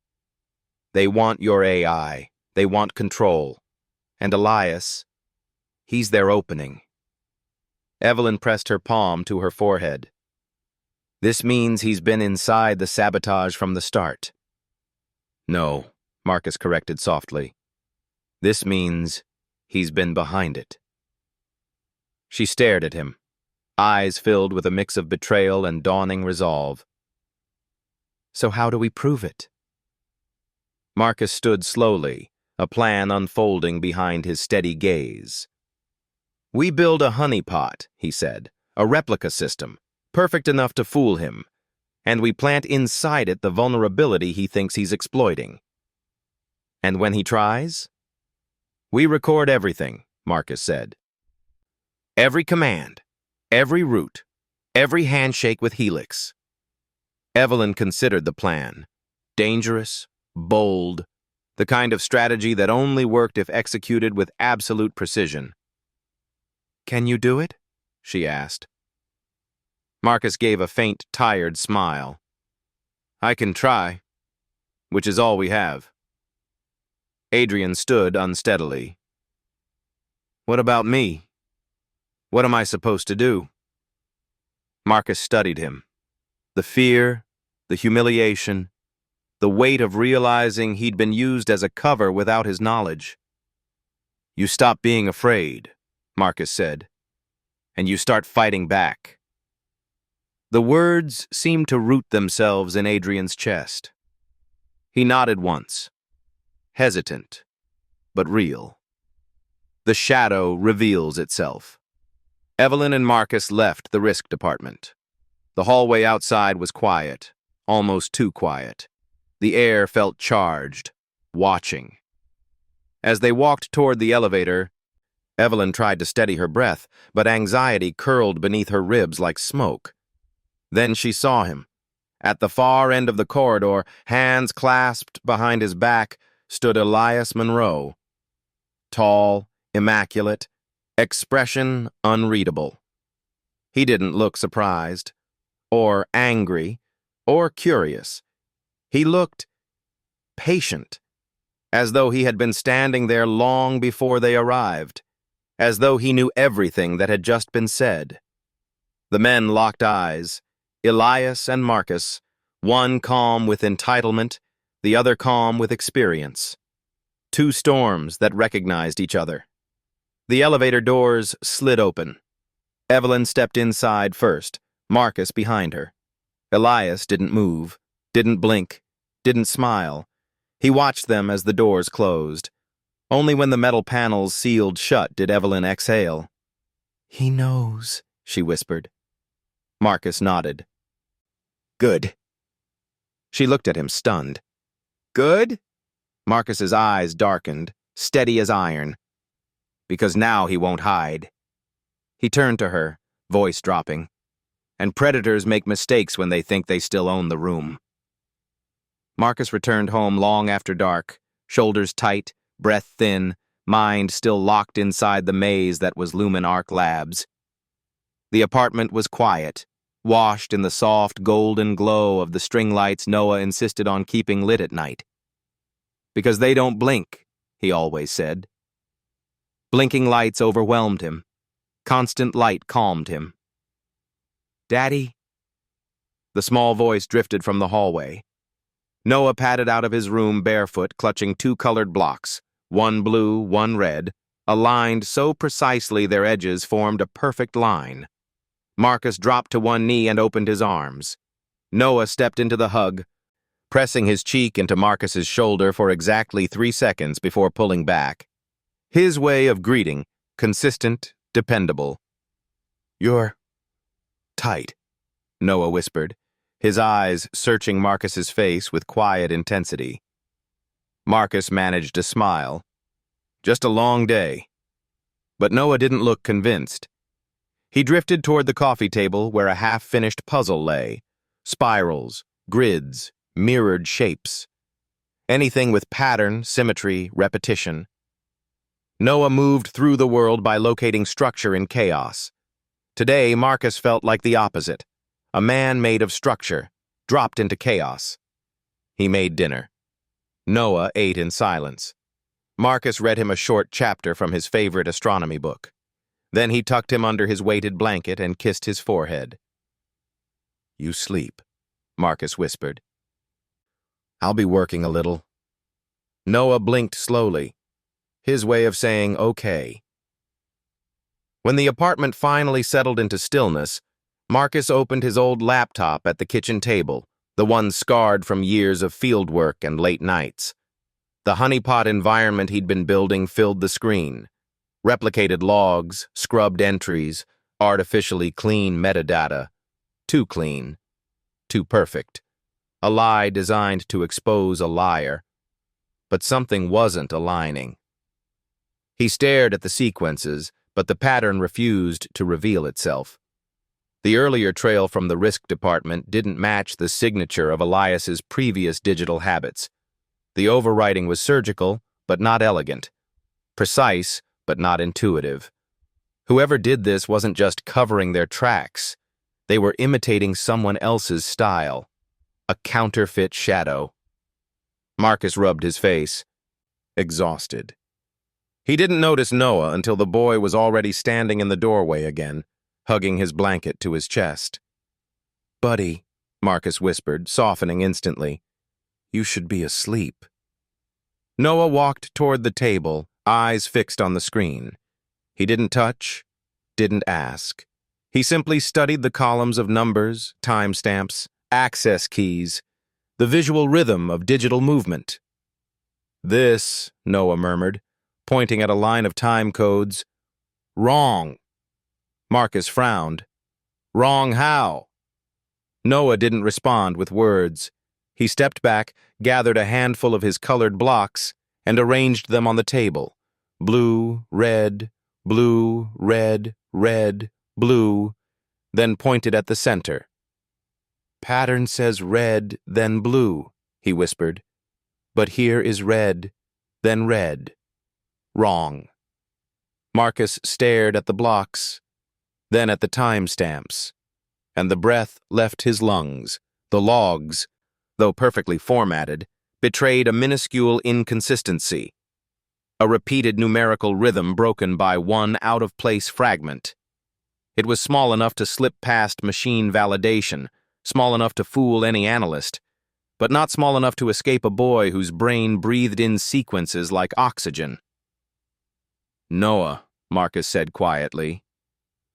They want your AI. They want control. And Elias, he's their opening. Evelyn pressed her palm to her forehead. This means he's been inside the sabotage from the start. No, Marcus corrected softly. This means he's been behind it. She stared at him, eyes filled with a mix of betrayal and dawning resolve. So how do we prove it? Marcus stood slowly, a plan unfolding behind his steady gaze. We build a honeypot, he said, a replica system, perfect enough to fool him, and we plant inside it the vulnerability he thinks he's exploiting. And when he tries? We record everything, Marcus said. Every command, every route, every handshake with Helix. Evelyn considered the plan. Dangerous, bold, the kind of strategy that only worked if executed with absolute precision. Can you do it? She asked. Marcus gave a faint, tired smile. I can try, which is all we have. Adrian stood unsteadily. What about me? What am I supposed to do? Marcus studied him. The fear, the humiliation, the weight of realizing he'd been used as a cover without his knowledge. You stop being afraid, Marcus said, and you start fighting back. The words seemed to root themselves in Adrian's chest. He nodded once, hesitant, but real. The shadow reveals itself. Evelyn and Marcus left the risk department. The hallway outside was quiet, almost too quiet. The air felt charged, watching. As they walked toward the elevator, Evelyn tried to steady her breath, but anxiety curled beneath her ribs like smoke. Then she saw him. At the far end of the corridor, hands clasped behind his back, stood Elias Monroe. Tall, immaculate, expression unreadable. He didn't look surprised, or angry, or curious. He looked patient, as though he had been standing there long before they arrived, as though he knew everything that had just been said. The men locked eyes, Elias and Marcus, one calm with entitlement, the other calm with experience. Two storms that recognized each other. The elevator doors slid open. Evelyn stepped inside first, Marcus behind her. Elias didn't move, didn't blink, didn't smile. He watched them as the doors closed. Only when the metal panels sealed shut did Evelyn exhale. "He knows," she whispered. Marcus nodded. "Good." She looked at him, stunned. "Good?" Marcus's eyes darkened, steady as iron. "Because now he won't hide." He turned to her, voice dropping. "And predators make mistakes when they think they still own the room." Marcus returned home long after dark, shoulders tight, breath thin, mind still locked inside the maze that was Lumen Arc Labs. The apartment was quiet, washed in the soft golden glow of the string lights Noah insisted on keeping lit at night. "Because they don't blink," he always said. Blinking lights overwhelmed him. Constant light calmed him. "Daddy?" The small voice drifted from the hallway. Noah padded out of his room barefoot, clutching two colored blocks, one blue, one red, aligned so precisely their edges formed a perfect line. Marcus dropped to one knee and opened his arms. Noah stepped into the hug, pressing his cheek into Marcus's shoulder for exactly 3 seconds before pulling back. His way of greeting, consistent, dependable. "You're tight," Noah whispered, his eyes searching Marcus's face with quiet intensity. Marcus managed a smile. "Just a long day." But Noah didn't look convinced. He drifted toward the coffee table where a half-finished puzzle lay. Spirals, grids, mirrored shapes. Anything with pattern, symmetry, repetition. Noah moved through the world by locating structure in chaos. Today, Marcus felt like the opposite. A man made of structure, dropped into chaos. He made dinner. Noah ate in silence. Marcus read him a short chapter from his favorite astronomy book. Then he tucked him under his weighted blanket and kissed his forehead. "You sleep," Marcus whispered. "I'll be working a little." Noah blinked slowly, his way of saying okay. When the apartment finally settled into stillness, Marcus opened his old laptop at the kitchen table, the one scarred from years of fieldwork and late nights. The honeypot environment he'd been building filled the screen. Replicated logs, scrubbed entries, artificially clean metadata. Too clean. Too perfect. A lie designed to expose a liar. But something wasn't aligning. He stared at the sequences, but the pattern refused to reveal itself. The earlier trail from the risk department didn't match the signature of Elias's previous digital habits. The overwriting was surgical, but not elegant. Precise, but not intuitive. Whoever did this wasn't just covering their tracks. They were imitating someone else's style. A counterfeit shadow. Marcus rubbed his face, exhausted. He didn't notice Noah until the boy was already standing in the doorway again, hugging his blanket to his chest. "Buddy," Marcus whispered, softening instantly, "you should be asleep." Noah walked toward the table, eyes fixed on the screen. He didn't touch, didn't ask. He simply studied the columns of numbers, timestamps, access keys, the visual rhythm of digital movement. "This," Noah murmured, pointing at a line of time codes. "Wrong." Marcus frowned. "Wrong how?" Noah didn't respond with words. He stepped back, gathered a handful of his colored blocks, and arranged them on the table. Blue, red, blue, red, red, blue, then pointed at the center. "Pattern says red, then blue," he whispered. "But here is red, then red. Wrong." Marcus stared at the blocks. then at the timestamps, and the breath left his lungs. The logs, though perfectly formatted, betrayed a minuscule inconsistency, a repeated numerical rhythm broken by one out-of-place fragment. It was small enough to slip past machine validation, small enough to fool any analyst, but not small enough to escape a boy whose brain breathed in sequences like oxygen. "Noah," Marcus said quietly.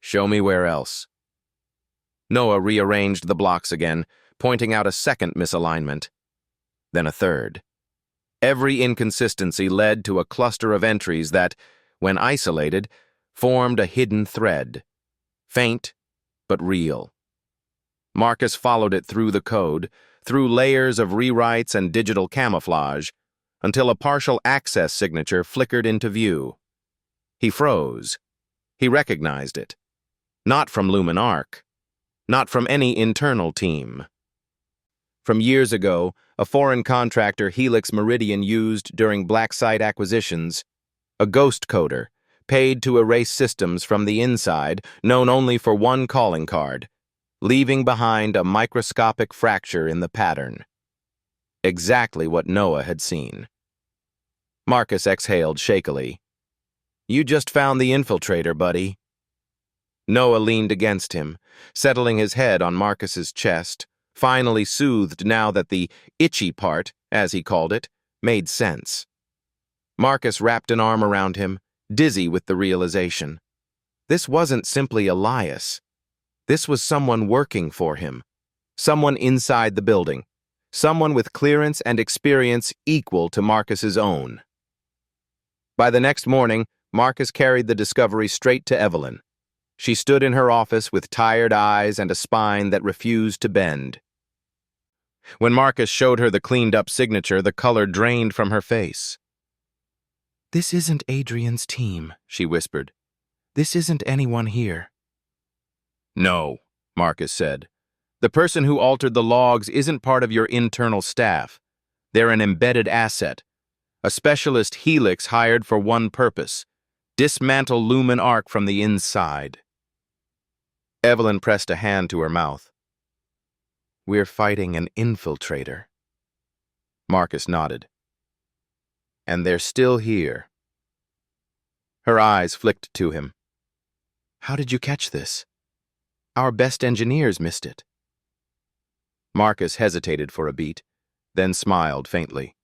"Show me where else." Noah rearranged the blocks again, pointing out a second misalignment, then a third. Every inconsistency led to a cluster of entries that, when isolated, formed a hidden thread. Faint, but real. Marcus followed it through the code, through layers of rewrites and digital camouflage, until a partial access signature flickered into view. He froze. He recognized it. Not from Lumen Arc. Not from any internal team. From years ago, a foreign contractor Helix Meridian used during black site acquisitions, a ghost coder, paid to erase systems from the inside, known only for one calling card, leaving behind a microscopic fracture in the pattern. Exactly what Noah had seen. Marcus exhaled shakily. "You just found the infiltrator, buddy." Noah leaned against him, settling his head on Marcus's chest, finally soothed now that the itchy part, as he called it, made sense. Marcus wrapped an arm around him, dizzy with the realization. This wasn't simply Elias. This was someone working for him, someone inside the building, someone with clearance and experience equal to Marcus's own. By the next morning, Marcus carried the discovery straight to Evelyn. She stood in her office with tired eyes and a spine that refused to bend. When Marcus showed her the cleaned-up signature, the color drained from her face. "This isn't Adrian's team," she whispered. "This isn't anyone here." "No," Marcus said. "The person who altered the logs isn't part of your internal staff. They're an embedded asset, a specialist Helix hired for one purpose: dismantle Lumen Arc from the inside." Evelyn pressed a hand to her mouth. "We're fighting an infiltrator." Marcus nodded. "And they're still here." Her eyes flicked to him. "How did you catch this? Our best engineers missed it." Marcus hesitated for a beat, then smiled faintly.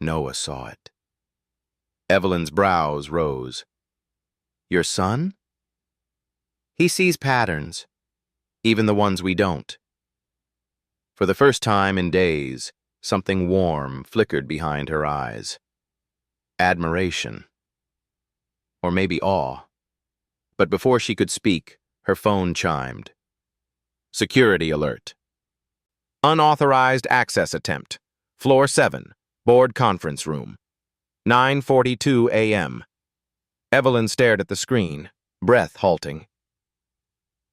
"Noah saw it." Evelyn's brows rose. "Your son?" "He sees patterns, even the ones we don't." For the first time in days, something warm flickered behind her eyes. Admiration. Or maybe awe. But before she could speak, her phone chimed. Security alert. Unauthorized access attempt. Floor 7, board conference room. 9:42 a.m. Evelyn stared at the screen, breath halting.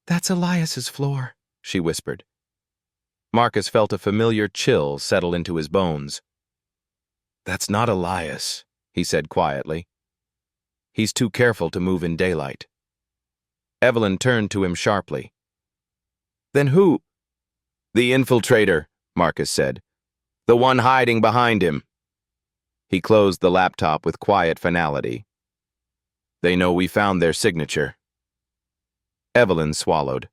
"That's Elias's floor," she whispered. Marcus felt a familiar chill settle into his bones. "That's not Elias," he said quietly. "He's too careful to move in daylight." Evelyn turned to him sharply. "Then who?" "The infiltrator," Marcus said. "The one hiding behind him." He closed the laptop with quiet finality. "They know we found their signature." Evelyn swallowed.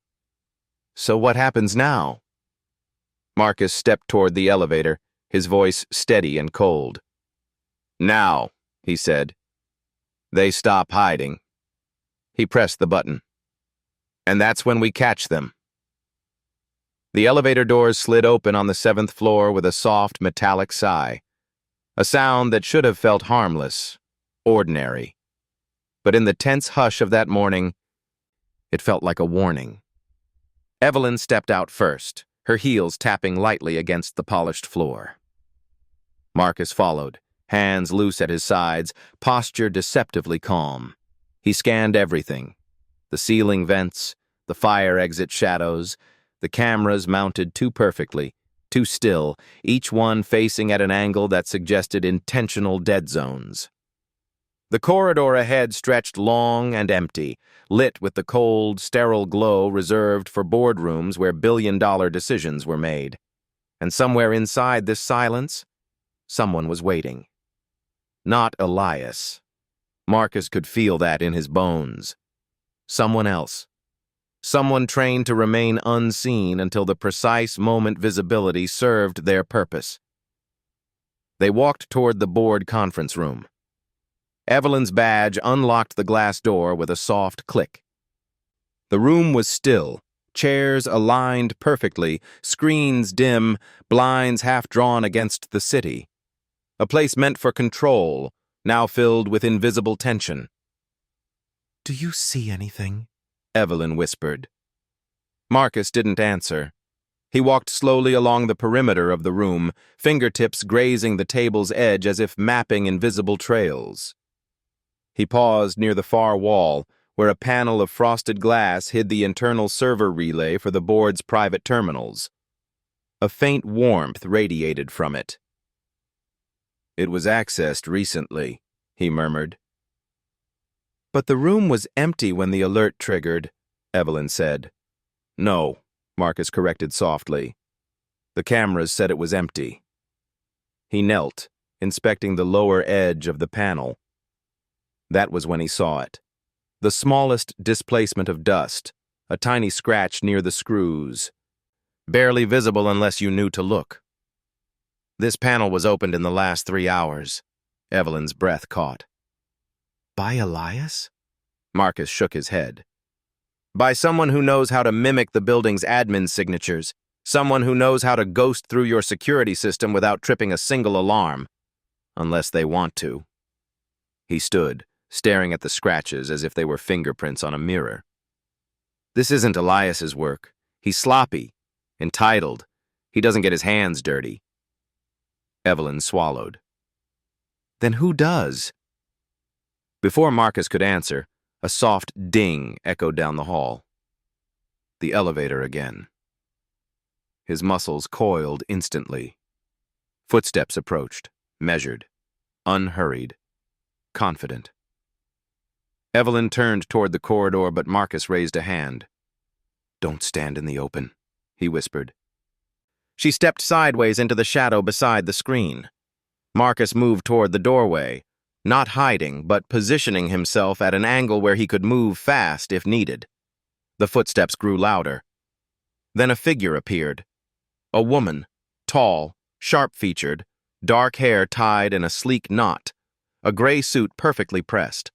"So what happens now?" Marcus stepped toward the elevator, his voice steady and cold. "Now," he said, "they stop hiding." He pressed the button. "And that's when we catch them." The elevator doors slid open on the 7th floor with a soft, metallic sigh, a sound that should have felt harmless, ordinary. But in the tense hush of that morning, it felt like a warning. Evelyn stepped out first, her heels tapping lightly against the polished floor. Marcus followed, hands loose at his sides, posture deceptively calm. He scanned everything: the ceiling vents, the fire exit shadows, the cameras mounted too perfectly, too still, each one facing at an angle that suggested intentional dead zones. The corridor ahead stretched long and empty, lit with the cold, sterile glow reserved for boardrooms where billion-dollar decisions were made. And somewhere inside this silence, someone was waiting. Not Elias. Marcus could feel that in his bones. Someone else. Someone trained to remain unseen until the precise moment visibility served their purpose. They walked toward the board conference room. Evelyn's badge unlocked the glass door with a soft click. The room was still, chairs aligned perfectly, screens dim, blinds half drawn against the city. A place meant for control, now filled with invisible tension. "Do you see anything?" Evelyn whispered. Marcus didn't answer. He walked slowly along the perimeter of the room, fingertips grazing the table's edge as if mapping invisible trails. He paused near the far wall, where a panel of frosted glass hid the internal server relay for the board's private terminals. A faint warmth radiated from it. "It was accessed recently," he murmured. "But the room was empty when the alert triggered," Evelyn said. "No," Marcus corrected softly. "The cameras said it was empty." He knelt, inspecting the lower edge of the panel. That was when he saw it. The smallest displacement of dust, a tiny scratch near the screws. Barely visible unless you knew to look. "This panel was opened in the last 3 hours." Evelyn's breath caught. "By Elias?" Marcus shook his head. "By someone who knows how to mimic the building's admin signatures, someone who knows how to ghost through your security system without tripping a single alarm. Unless they want to." He stood, staring at the scratches as if they were fingerprints on a mirror. "This isn't Elias's work. He's sloppy, entitled. He doesn't get his hands dirty." Evelyn swallowed. "Then who does?" Before Marcus could answer, a soft ding echoed down the hall. The elevator again. His muscles coiled instantly. Footsteps approached, measured, unhurried, confident. Evelyn turned toward the corridor, but Marcus raised a hand. "Don't stand in the open," he whispered. She stepped sideways into the shadow beside the screen. Marcus moved toward the doorway, not hiding, but positioning himself at an angle where he could move fast if needed. The footsteps grew louder. Then a figure appeared. A woman, tall, sharp-featured, dark hair tied in a sleek knot, a gray suit perfectly pressed.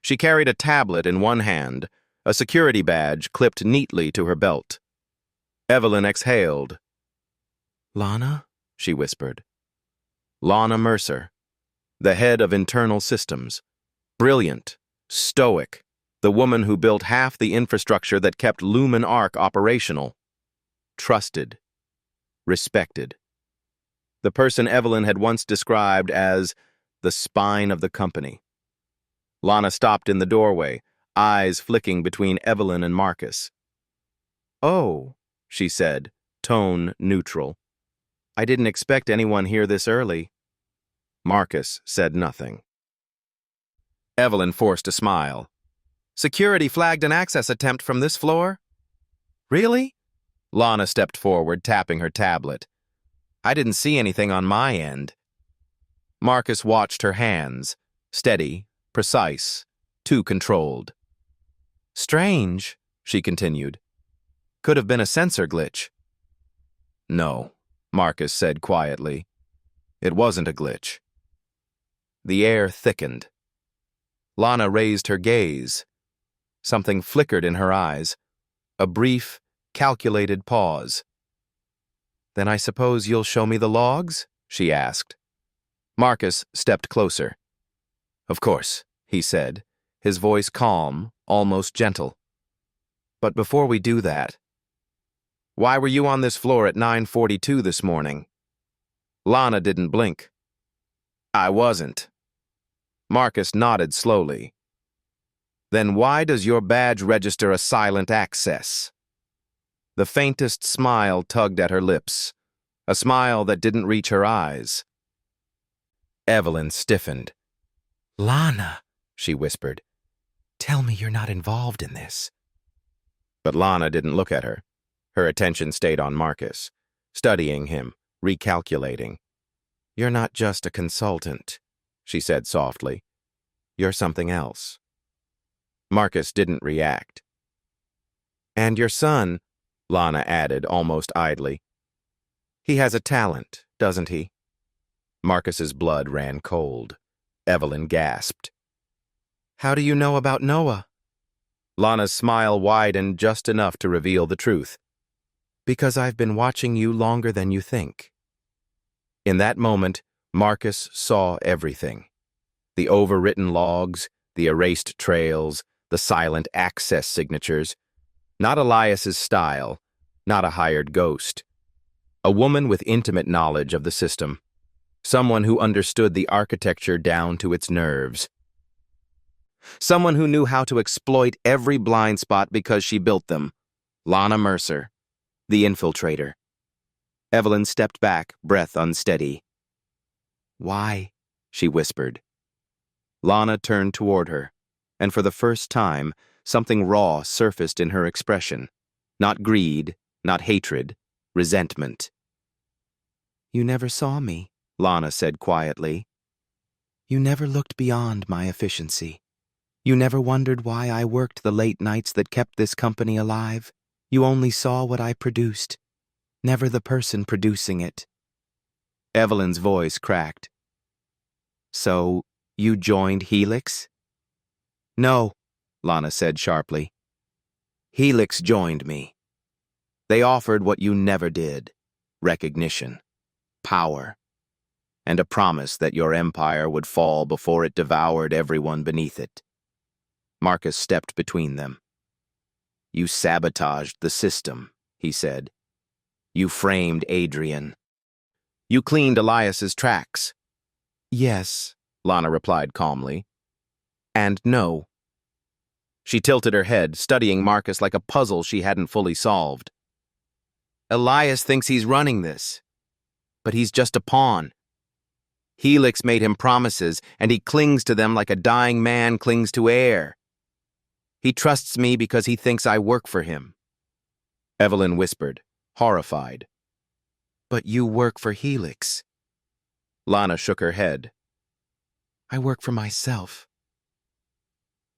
She carried a tablet in one hand, a security badge clipped neatly to her belt. Evelyn exhaled. "Lana?" she whispered. Lana Mercer, the head of internal systems. Brilliant, stoic, the woman who built half the infrastructure that kept Lumen Arc operational. Trusted. Respected. The person Evelyn had once described as the spine of the company. Lana stopped in the doorway, eyes flicking between Evelyn and Marcus. "Oh," she said, tone neutral. "I didn't expect anyone here this early." Marcus said nothing. Evelyn forced a smile. "Security flagged an access attempt from this floor?" "Really?" Lana stepped forward, tapping her tablet. "I didn't see anything on my end." Marcus watched her hands, steady, precise, too controlled. "Strange," she continued. "Could have been a sensor glitch." "No," Marcus said quietly. "It wasn't a glitch." The air thickened. Lana raised her gaze. Something flickered in her eyes. A brief, calculated pause. "Then I suppose you'll show me the logs?" she asked. Marcus stepped closer. "Of course," he said, his voice calm, almost gentle. "But before we do that, why were you on this floor at 9:42 this morning?" Lana didn't blink. "I wasn't." Marcus nodded slowly. "Then why does your badge register a silent access?" The faintest smile tugged at her lips, a smile that didn't reach her eyes. Evelyn stiffened. Lana, she whispered, tell me you're not involved in this. But Lana didn't look at her. Her attention stayed on Marcus, studying him, recalculating. You're not just a consultant, she said softly. You're something else. Marcus didn't react. And your son, Lana added almost idly. He has a talent, doesn't he? Marcus's blood ran cold. Evelyn gasped. How do you know about Noah? Lana's smile widened just enough to reveal the truth. Because I've been watching you longer than you think. In that moment, Marcus saw everything. The overwritten logs, the erased trails, the silent access signatures. Not Elias's style, not a hired ghost. A woman with intimate knowledge of the system. Someone who understood the architecture down to its nerves. Someone who knew how to exploit every blind spot because she built them. Lana Mercer, the infiltrator. Evelyn stepped back, breath unsteady. Why? She whispered. Lana turned toward her, and for the first time, something raw surfaced in her expression. Not greed, not hatred, resentment. You never saw me, Lana said quietly. You never looked beyond my efficiency. You never wondered why I worked the late nights that kept this company alive. You only saw what I produced, never the person producing it. Evelyn's voice cracked. So, you joined Helix? No, Lana said sharply. Helix joined me. They offered what you never did, recognition, power, and a promise that your empire would fall before it devoured everyone beneath it. Marcus stepped between them. You sabotaged the system, he said. You framed Adrian. You cleaned Elias's tracks. Yes, Lana replied calmly. And no. She tilted her head, studying Marcus like a puzzle she hadn't fully solved. Elias thinks he's running this, but he's just a pawn. Helix made him promises, and he clings to them like a dying man clings to air. He trusts me because he thinks I work for him. Evelyn whispered, horrified. But you work for Helix. Lana shook her head. I work for myself.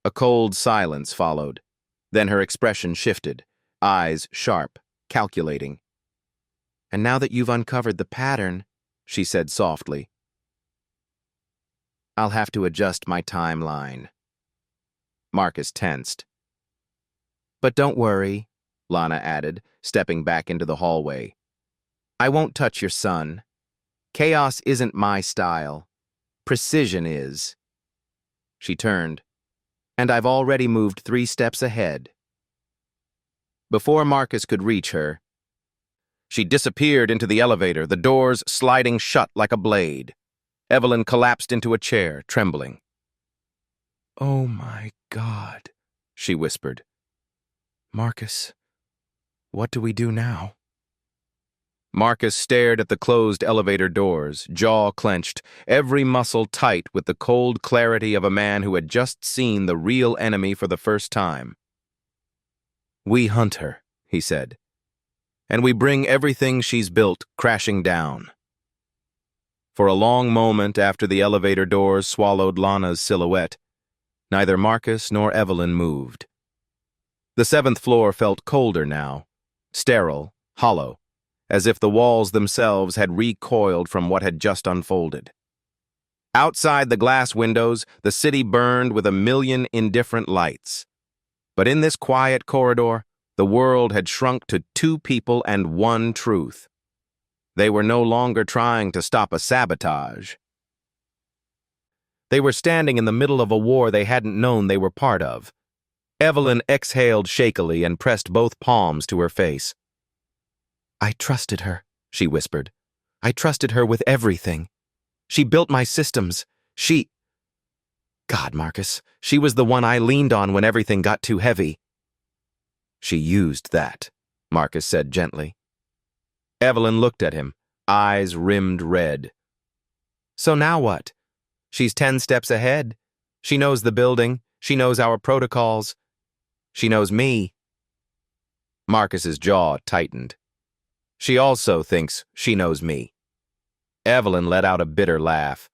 A cold silence followed. Then her expression shifted, eyes sharp, calculating. And now that you've uncovered the pattern, she said softly, I'll have to adjust my timeline. Marcus tensed. But don't worry, Lana added, stepping back into the hallway. I won't touch your son. Chaos isn't my style. Precision is. She turned. And I've already moved 3 steps ahead. Before Marcus could reach her, she disappeared into the elevator, the doors sliding shut like a blade. Evelyn collapsed into a chair, trembling. Oh my God, she whispered. Marcus, what do we do now? Marcus stared at the closed elevator doors, jaw clenched, every muscle tight with the cold clarity of a man who had just seen the real enemy for the first time. We hunt her, he said, and we bring everything she's built crashing down. For a long moment after the elevator doors swallowed Lana's silhouette, neither Marcus nor Evelyn moved. The 7th floor felt colder now, sterile, hollow, as if the walls themselves had recoiled from what had just unfolded. Outside the glass windows, the city burned with a million indifferent lights. But in this quiet corridor, the world had shrunk to 2 people and 1 truth. They were no longer trying to stop a sabotage. They were standing in the middle of a war they hadn't known they were part of. Evelyn exhaled shakily and pressed both palms to her face. I trusted her, she whispered. I trusted her with everything. She built my systems. God, Marcus, she was the one I leaned on when everything got too heavy. She used that, Marcus said gently. Evelyn looked at him, eyes rimmed red. So now what? She's 10 steps ahead, She knows the building. She knows our protocols. She knows me. Marcus's jaw tightened. She also thinks she knows me. Evelyn let out a bitter laugh.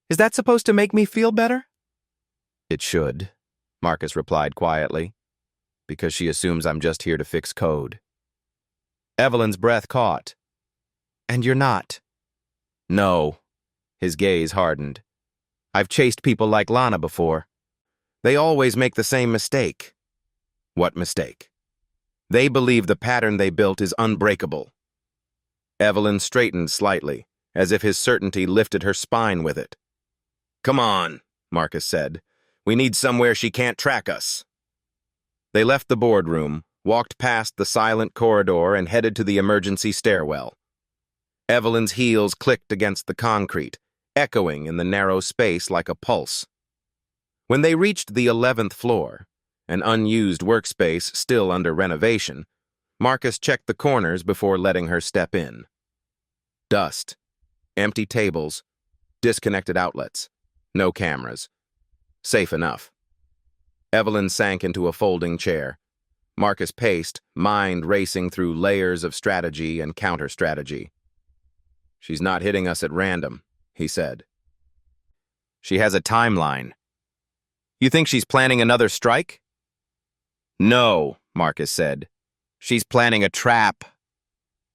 Is that supposed to make me feel better? It should, Marcus replied quietly, because she assumes I'm just here to fix code. Evelyn's breath caught. And you're not? No. His gaze hardened. I've chased people like Lana before. They always make the same mistake. What mistake? They believe the pattern they built is unbreakable. Evelyn straightened slightly, as if his certainty lifted her spine with it. Come on, Marcus said. We need somewhere she can't track us. They left the boardroom, walked past the silent corridor, and headed to the emergency stairwell. Evelyn's heels clicked against the concrete, echoing in the narrow space like a pulse. When they reached the 11th floor, an unused workspace still under renovation, Marcus checked the corners before letting her step in. Dust, empty tables, disconnected outlets, no cameras. Safe enough. Evelyn sank into a folding chair. Marcus paced, mind racing through layers of strategy and counter-strategy. She's not hitting us at random, he said. She has a timeline. You think she's planning another strike? No, Marcus said. She's planning a trap.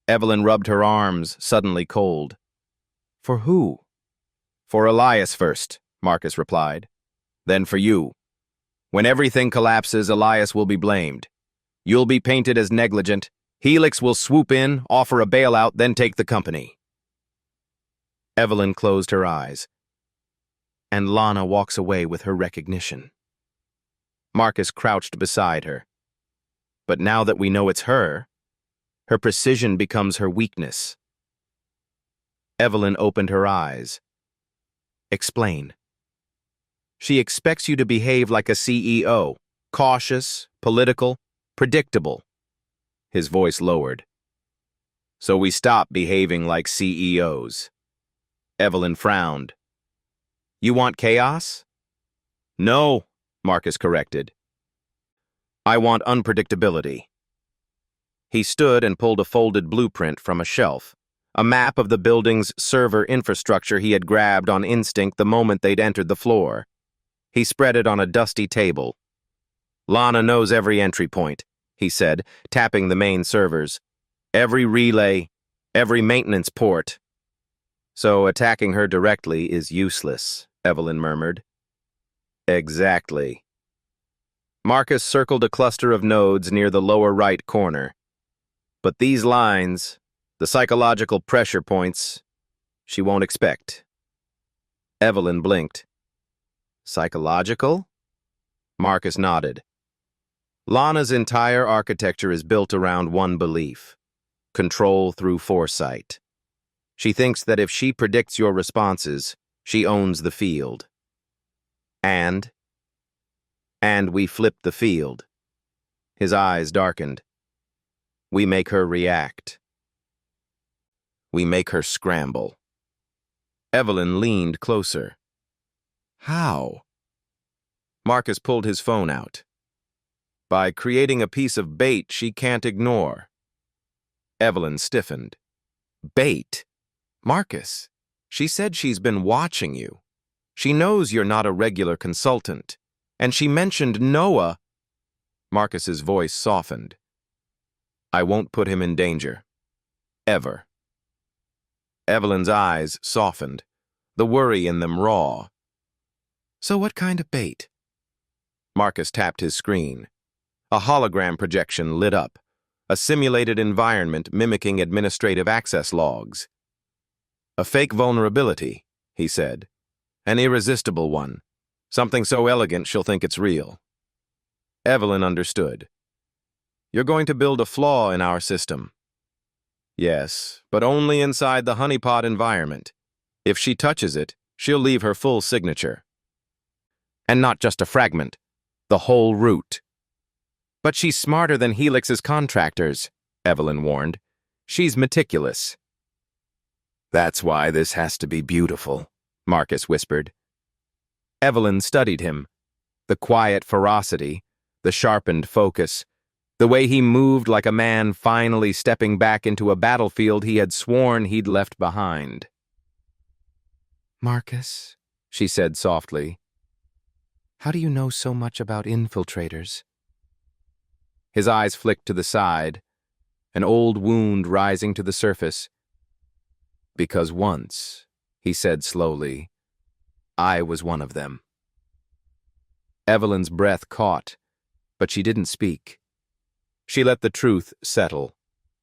Evelyn rubbed her arms, suddenly cold. For who? For Elias first, Marcus replied. Then for you. When everything collapses, Elias will be blamed. You'll be painted as negligent. Helix will swoop in, offer a bailout, then take the company. Evelyn closed her eyes. And Lana walks away with her recognition. Marcus crouched beside her. But now that we know it's her precision becomes her weakness. Evelyn opened her eyes. Explain. She expects you to behave like a CEO, cautious, political, predictable. His voice lowered. So we stop behaving like CEOs. Evelyn frowned. You want chaos? No, Marcus corrected. I want unpredictability. He stood and pulled a folded blueprint from a shelf, a map of the building's server infrastructure he had grabbed on instinct the moment they'd entered the floor. He spread it on a dusty table. Lana knows every entry point, he said, tapping the main servers. Every relay, every maintenance port. So attacking her directly is useless, Evelyn murmured. Exactly. Marcus circled a cluster of nodes near the lower right corner. But these lines, the psychological pressure points, she won't expect. Evelyn blinked. Psychological? Marcus nodded. Lana's entire architecture is built around one belief: control through foresight. She thinks that if she predicts your responses, she owns the field. And we flip the field. His eyes darkened. We make her react. We make her scramble. Evelyn leaned closer. How? Marcus pulled his phone out. By creating a piece of bait she can't ignore. Evelyn stiffened. Bait? Marcus, she said she's been watching you. She knows you're not a regular consultant. And she mentioned Noah. Marcus's voice softened. I won't put him in danger. Ever. Evelyn's eyes softened, the worry in them raw. So what kind of bait? Marcus tapped his screen. A hologram projection lit up, a simulated environment mimicking administrative access logs. A fake vulnerability, he said. An irresistible one. Something so elegant she'll think it's real. Evelyn understood. You're going to build a flaw in our system. Yes, but only inside the honeypot environment. If she touches it, she'll leave her full signature. And not just a fragment, the whole root. But she's smarter than Helix's contractors, Evelyn warned. She's meticulous. That's why this has to be beautiful, Marcus whispered. Evelyn studied him. The quiet ferocity, the sharpened focus, the way he moved like a man finally stepping back into a battlefield he had sworn he'd left behind. "Marcus," she said softly, "how do you know so much about infiltrators?" His eyes flicked to the side, an old wound rising to the surface. "Because once," he said slowly, "I was one of them." Evelyn's breath caught, but she didn't speak. She let the truth settle,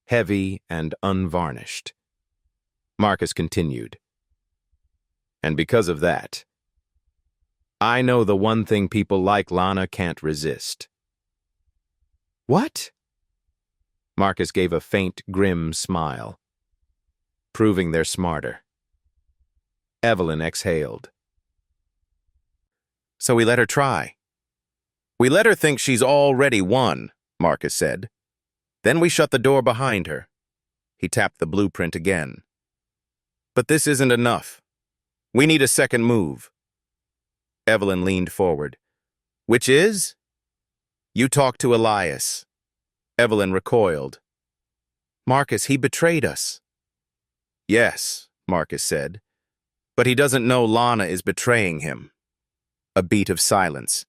heavy and unvarnished. Marcus continued. "And because of that, I know the one thing people like Lana can't resist." "What?" Marcus gave a faint, grim smile. "Proving they're smarter." Evelyn exhaled. "So we let her try. We let her think she's already won," Marcus said. "Then we shut the door behind her." He tapped the blueprint again. "But this isn't enough. We need a second move." Evelyn leaned forward. "Which is?" "You talk to Elias." Evelyn recoiled. "Marcus, he betrayed us." "Yes," Marcus said, "but he doesn't know Lana is betraying him." A beat of silence.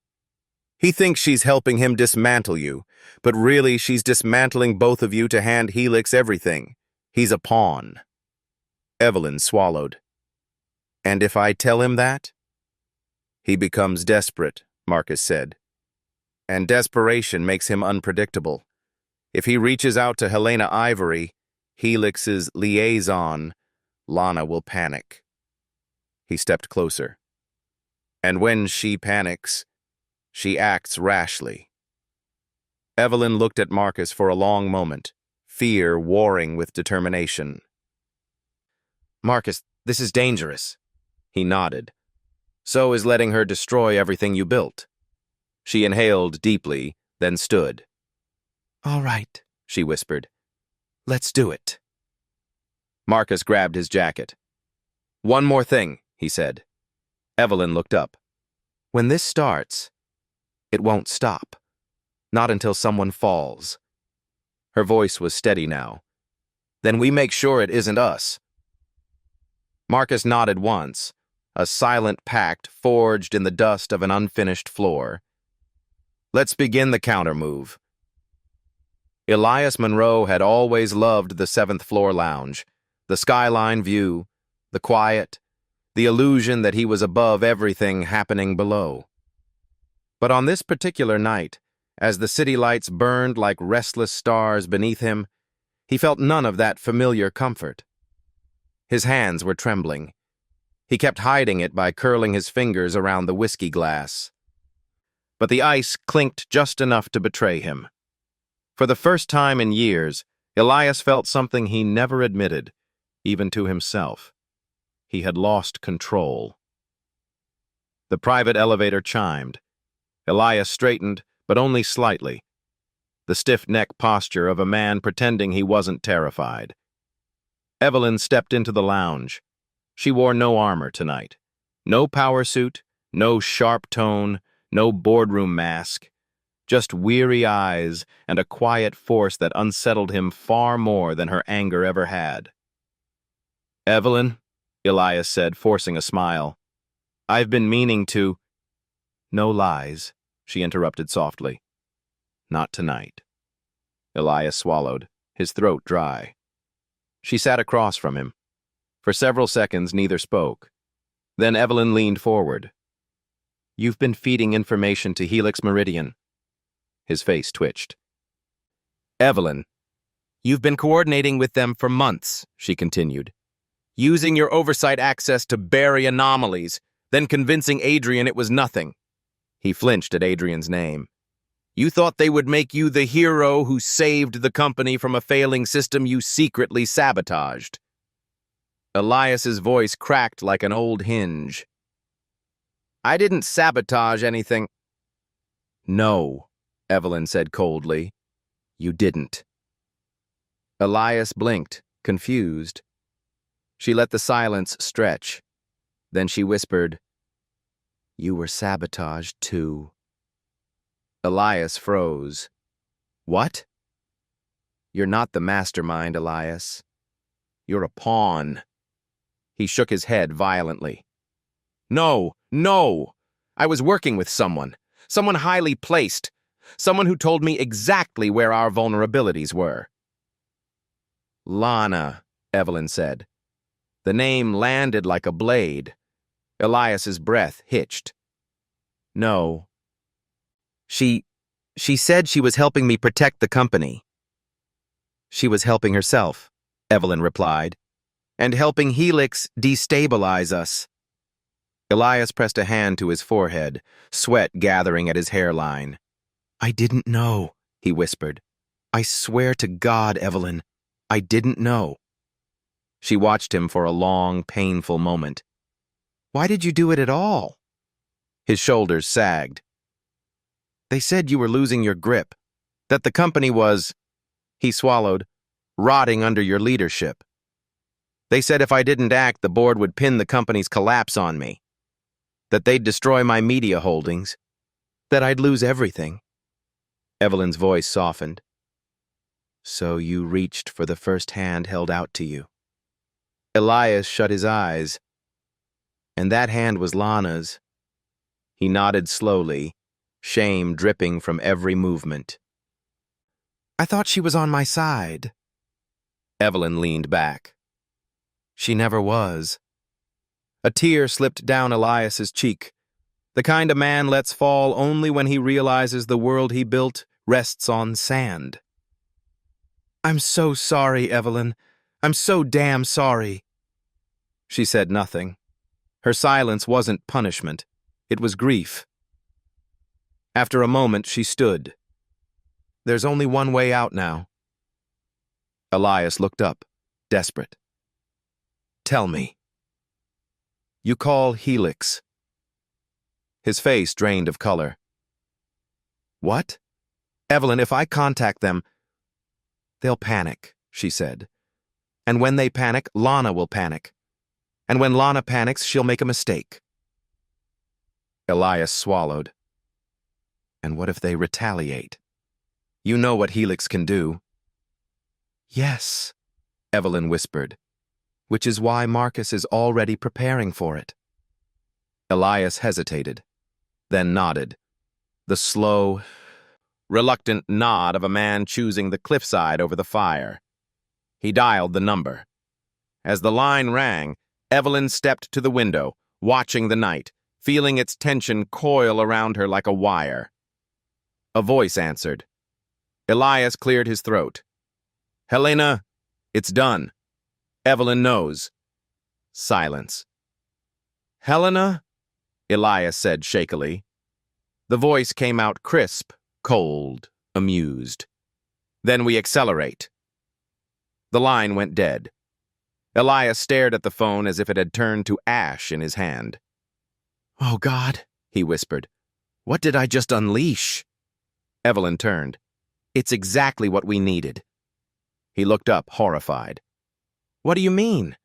"He thinks she's helping him dismantle you, but really she's dismantling both of you to hand Helix everything. He's a pawn." Evelyn swallowed. "And if I tell him that?" "He becomes desperate," Marcus said. "And desperation makes him unpredictable. If he reaches out to Helena Ivory, Helix's liaison, Lana will panic." He stepped closer. "And when she panics, she acts rashly." Evelyn looked at Marcus for a long moment, fear warring with determination. "Marcus, this is dangerous." He nodded. "So is letting her destroy everything you built." She inhaled deeply, then stood. "All right," she whispered. "Let's do it." Marcus grabbed his jacket. "One more thing," he said. Evelyn looked up. "When this starts, it won't stop. Not until someone falls." Her voice was steady now. "Then we make sure it isn't us." Marcus nodded once, a silent pact forged in the dust of an unfinished floor. "Let's begin the counter-move." Elias Monroe had always loved the 7th floor lounge, the skyline view, the quiet, the illusion that he was above everything happening below. But on this particular night, as the city lights burned like restless stars beneath him, he felt none of that familiar comfort. His hands were trembling. He kept hiding it by curling his fingers around the whiskey glass. But the ice clinked just enough to betray him. For the first time in years, Elias felt something he never admitted, even to himself. He had lost control. The private elevator chimed. Elias straightened, but only slightly. The stiff neck posture of a man pretending he wasn't terrified. Evelyn stepped into the lounge. She wore no armor tonight. No power suit, no sharp tone, no boardroom mask. Just weary eyes and a quiet force that unsettled him far more than her anger ever had. "Evelyn," Elias said, forcing a smile, "I've been meaning to—" "No lies," she interrupted softly. "Not tonight." Elias swallowed, his throat dry. She sat across from him. For several seconds, neither spoke. Then Evelyn leaned forward. "You've been feeding information to Helix Meridian." His face twitched. "Evelyn, you've been coordinating with them for months," she continued. "Using your oversight access to bury anomalies, then convincing Adrian it was nothing." He flinched at Adrian's name. "You thought they would make you the hero who saved the company from a failing system you secretly sabotaged." Elias's voice cracked like an old hinge. "I didn't sabotage anything." "No," Evelyn said coldly. "You didn't." Elias blinked, confused. She let the silence stretch. Then she whispered, You were sabotaged too. Elias froze. What? You're not the mastermind, Elias. You're a pawn. He shook his head violently. No, no! I was working with someone highly placed, someone who told me exactly where our vulnerabilities were. Lana, Evelyn said. The name landed like a blade. Elias's breath hitched. No. She said she was helping me protect the company. She was helping herself, Evelyn replied, and helping Helix destabilize us. Elias pressed a hand to his forehead, sweat gathering at his hairline. I didn't know, he whispered. I swear to God, Evelyn, I didn't know. She watched him for a long, painful moment. Why did you do it at all? His shoulders sagged. They said you were losing your grip, that the company was, he swallowed, rotting under your leadership. They said if I didn't act, the board would pin the company's collapse on me, that they'd destroy my media holdings, that I'd lose everything. Evelyn's voice softened. So you reached for the first hand held out to you. Elias shut his eyes. And that hand was Lana's. He nodded slowly, shame dripping from every movement. I thought she was on my side. Evelyn leaned back. She never was. A tear slipped down Elias's cheek, the kind a man lets fall only when he realizes the world he built rests on sand. I'm so sorry, Evelyn. I'm so damn sorry. She said nothing. Her silence wasn't punishment. It was grief. After a moment, she stood. There's only one way out now. Elias looked up, desperate. Tell me. You call Helix. His face drained of color. What? Evelyn, if I contact them, they'll panic, she said. And when they panic, Lana will panic. And when Lana panics, she'll make a mistake. Elias swallowed. And what if they retaliate? You know what Helix can do. Yes, Evelyn whispered, which is why Marcus is already preparing for it. Elias hesitated, then nodded, the slow, reluctant nod of a man choosing the cliffside over the fire. He dialed the number. As the line rang, Evelyn stepped to the window, watching the night, feeling its tension coil around her like a wire. A voice answered. Elias cleared his throat. Helena, it's done. Evelyn knows. Silence. Helena? Elias said shakily. The voice came out crisp, cold, amused. Then we accelerate. The line went dead. Elias stared at the phone as if it had turned to ash in his hand. Oh, God, he whispered. What did I just unleash? Evelyn turned. It's exactly what we needed. He looked up, horrified. What do you mean?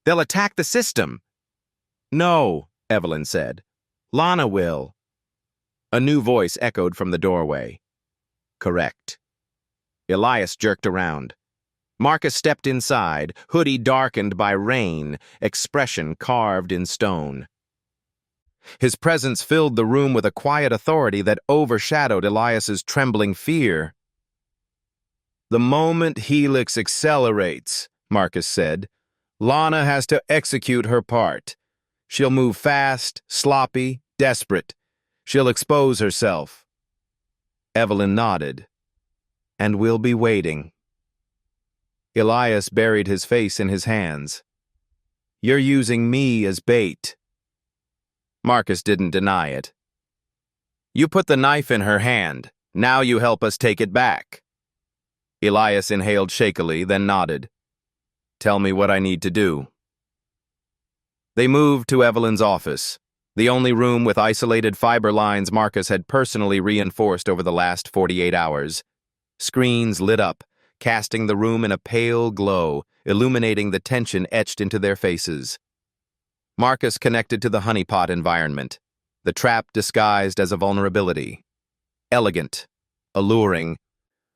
They'll attack the system. No, Evelyn said. Lana will. A new voice echoed from the doorway. Correct. Elias jerked around. Marcus stepped inside, hoodie darkened by rain, expression carved in stone. His presence filled the room with a quiet authority that overshadowed Elias's trembling fear. The moment Helix accelerates, Marcus said, Lana has to execute her part. She'll move fast, sloppy, desperate. She'll expose herself. Evelyn nodded. And we'll be waiting. Elias buried his face in his hands. You're using me as bait. Marcus didn't deny it. You put the knife in her hand. Now you help us take it back. Elias inhaled shakily, then nodded. Tell me what I need to do. They moved to Evelyn's office, the only room with isolated fiber lines Marcus had personally reinforced over the last 48 hours. Screens lit up, casting the room in a pale glow, illuminating the tension etched into their faces. Marcus connected to the honeypot environment. the trap disguised as a vulnerability. Elegant, alluring,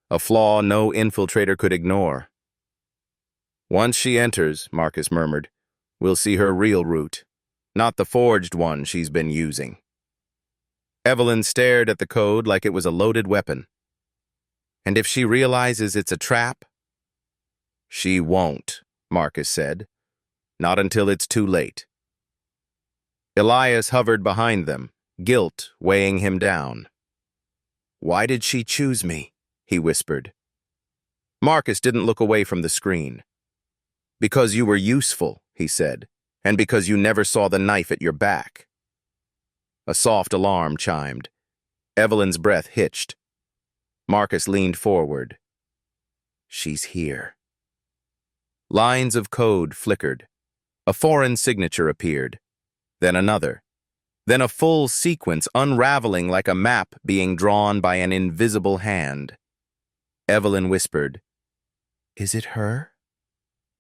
a flaw no infiltrator could ignore. Once she enters, Marcus murmured, we'll see her real route, not the forged one she's been using. Evelyn stared at the code like it was a loaded weapon. And if she realizes it's a trap? She won't, Marcus said. Not until it's too late. Elias hovered behind them, guilt weighing him down. Why did she choose me? He whispered. Marcus didn't look away from the screen. Because you were useful, he said, and because you never saw the knife at your back. A soft alarm chimed. Evelyn's breath hitched. Marcus leaned forward. She's here. Lines of code flickered. A foreign signature appeared. Then another. Then a full sequence unraveling like a map being drawn by an invisible hand. Evelyn whispered, "Is it her?"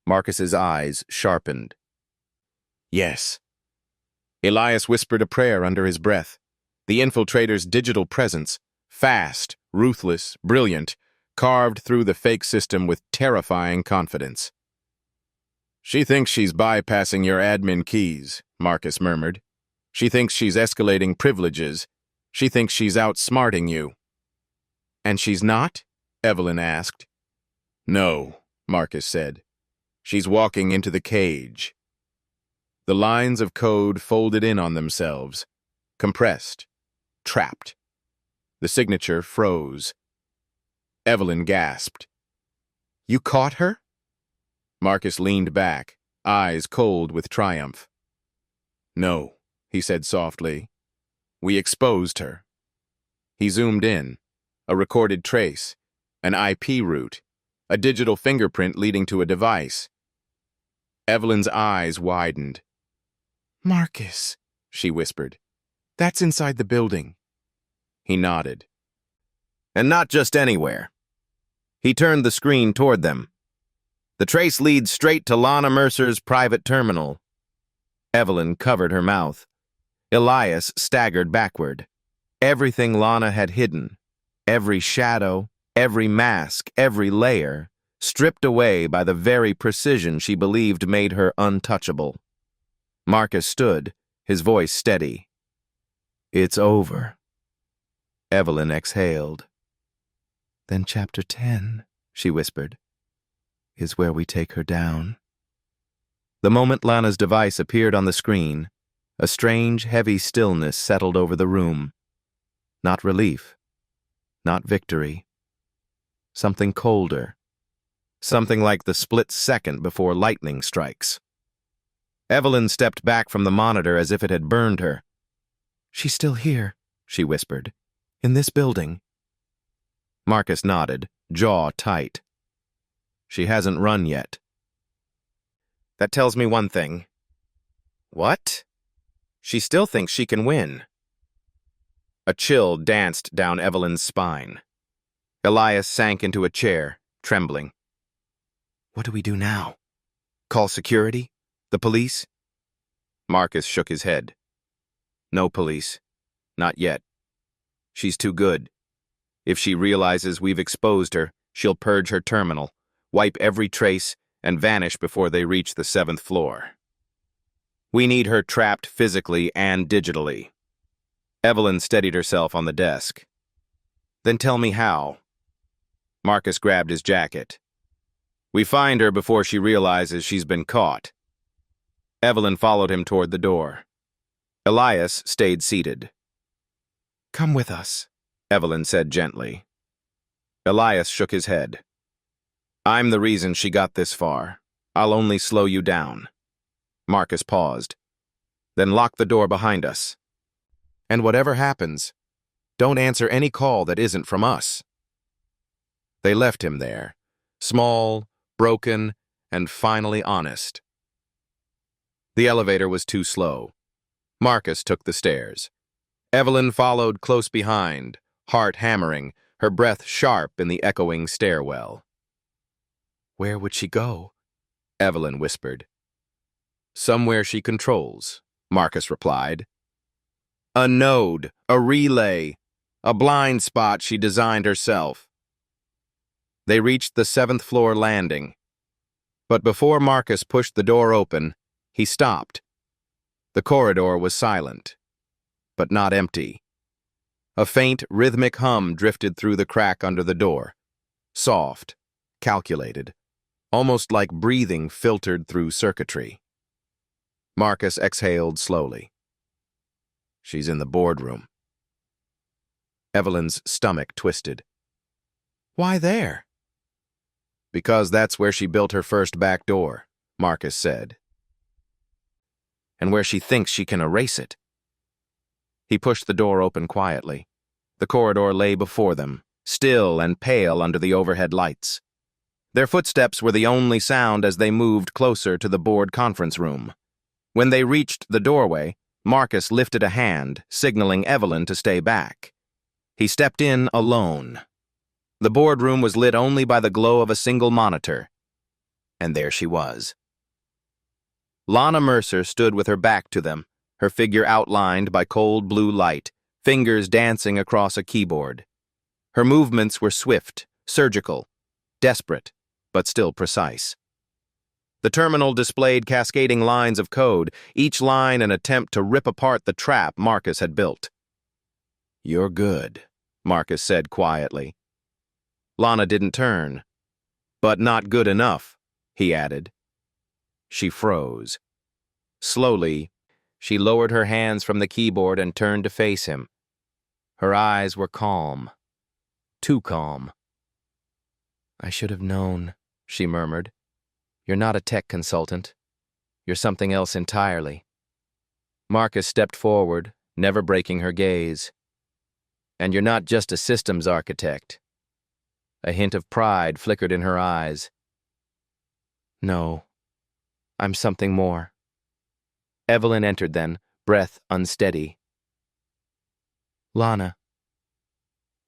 Marcus's eyes sharpened. Yes. Elias whispered a prayer under his breath. The infiltrator's digital presence, fast, ruthless, brilliant, carved through the fake system with terrifying confidence. She thinks she's bypassing your admin keys, Marcus murmured. She thinks she's escalating privileges. She thinks she's outsmarting you. And she's not? Evelyn asked. No, Marcus said. She's walking into the cage. The lines of code folded in on themselves, compressed, trapped. The signature froze. Evelyn gasped. You caught her? Marcus leaned back, eyes cold with triumph. No, he said softly. We exposed her. He zoomed in. A recorded trace, an IP route, a digital fingerprint leading to a device. Evelyn's eyes widened. Marcus, she whispered. That's inside the building. He nodded. And not just anywhere. He turned the screen toward them. The trace leads straight to Lana Mercer's private terminal. Evelyn covered her mouth. Elias staggered backward. Everything Lana had hidden, every shadow, every mask, every layer, stripped away by the very precision she believed made her untouchable. Marcus stood, his voice steady. It's over. Evelyn exhaled. Then Chapter 10, she whispered, is where we take her down. The moment Lana's device appeared on the screen, a strange, heavy stillness settled over the room. Not relief, not victory. Something colder. Something like the split second before lightning strikes. Evelyn stepped back from the monitor as if it had burned her. She's still here, she whispered. In this building. Marcus nodded, jaw tight. She hasn't run yet. That tells me one thing. What? She still thinks she can win. A chill danced down Evelyn's spine. Elias sank into a chair, trembling. What do we do now? Call security? The police? Marcus shook his head. No police. Not yet. She's too good. If she realizes we've exposed her, she'll purge her terminal, wipe every trace, and vanish before they reach the 7th floor. We need her trapped physically and digitally. Evelyn steadied herself on the desk. Then tell me how. Marcus grabbed his jacket. We find her before she realizes she's been caught. Evelyn followed him toward the door. Elias stayed seated. Come with us, Evelyn said gently. Elias shook his head. I'm the reason she got this far. I'll only slow you down. Marcus paused. Then lock the door behind us. And whatever happens, don't answer any call that isn't from us. They left him there, small, broken, and finally honest. The elevator was too slow. Marcus took the stairs. Evelyn followed close behind, heart hammering, her breath sharp in the echoing stairwell. Where would she go? Evelyn whispered. Somewhere she controls, Marcus replied. A node, a relay, a blind spot she designed herself. They reached the 7th floor landing. But before Marcus pushed the door open, he stopped. The corridor was silent, but not empty. A faint, rhythmic hum drifted through the crack under the door. Soft, calculated, almost like breathing filtered through circuitry. Marcus exhaled slowly. She's in the boardroom. Evelyn's stomach twisted. Why there? Because that's where she built her first back door, Marcus said. And where she thinks she can erase it. He pushed the door open quietly. The corridor lay before them, still and pale under the overhead lights. Their footsteps were the only sound as they moved closer to the board conference room. When they reached the doorway, Marcus lifted a hand, signaling Evelyn to stay back. He stepped in alone. The boardroom was lit only by the glow of a single monitor. And there she was. Lana Mercer stood with her back to them, her figure outlined by cold blue light, fingers dancing across a keyboard. Her movements were swift, surgical, desperate, but still precise. The terminal displayed cascading lines of code, each line an attempt to rip apart the trap Marcus had built. "You're good," Marcus said quietly. Lana didn't turn. "But not good enough," he added. She froze. Slowly, she lowered her hands from the keyboard and turned to face him. Her eyes were calm. Too calm. "I should have known," she murmured. "You're not a tech consultant. You're something else entirely." Marcus stepped forward, never breaking her gaze. "And you're not just a systems architect." A hint of pride flickered in her eyes. "No, I'm something more." Evelyn entered then, breath unsteady. "Lana.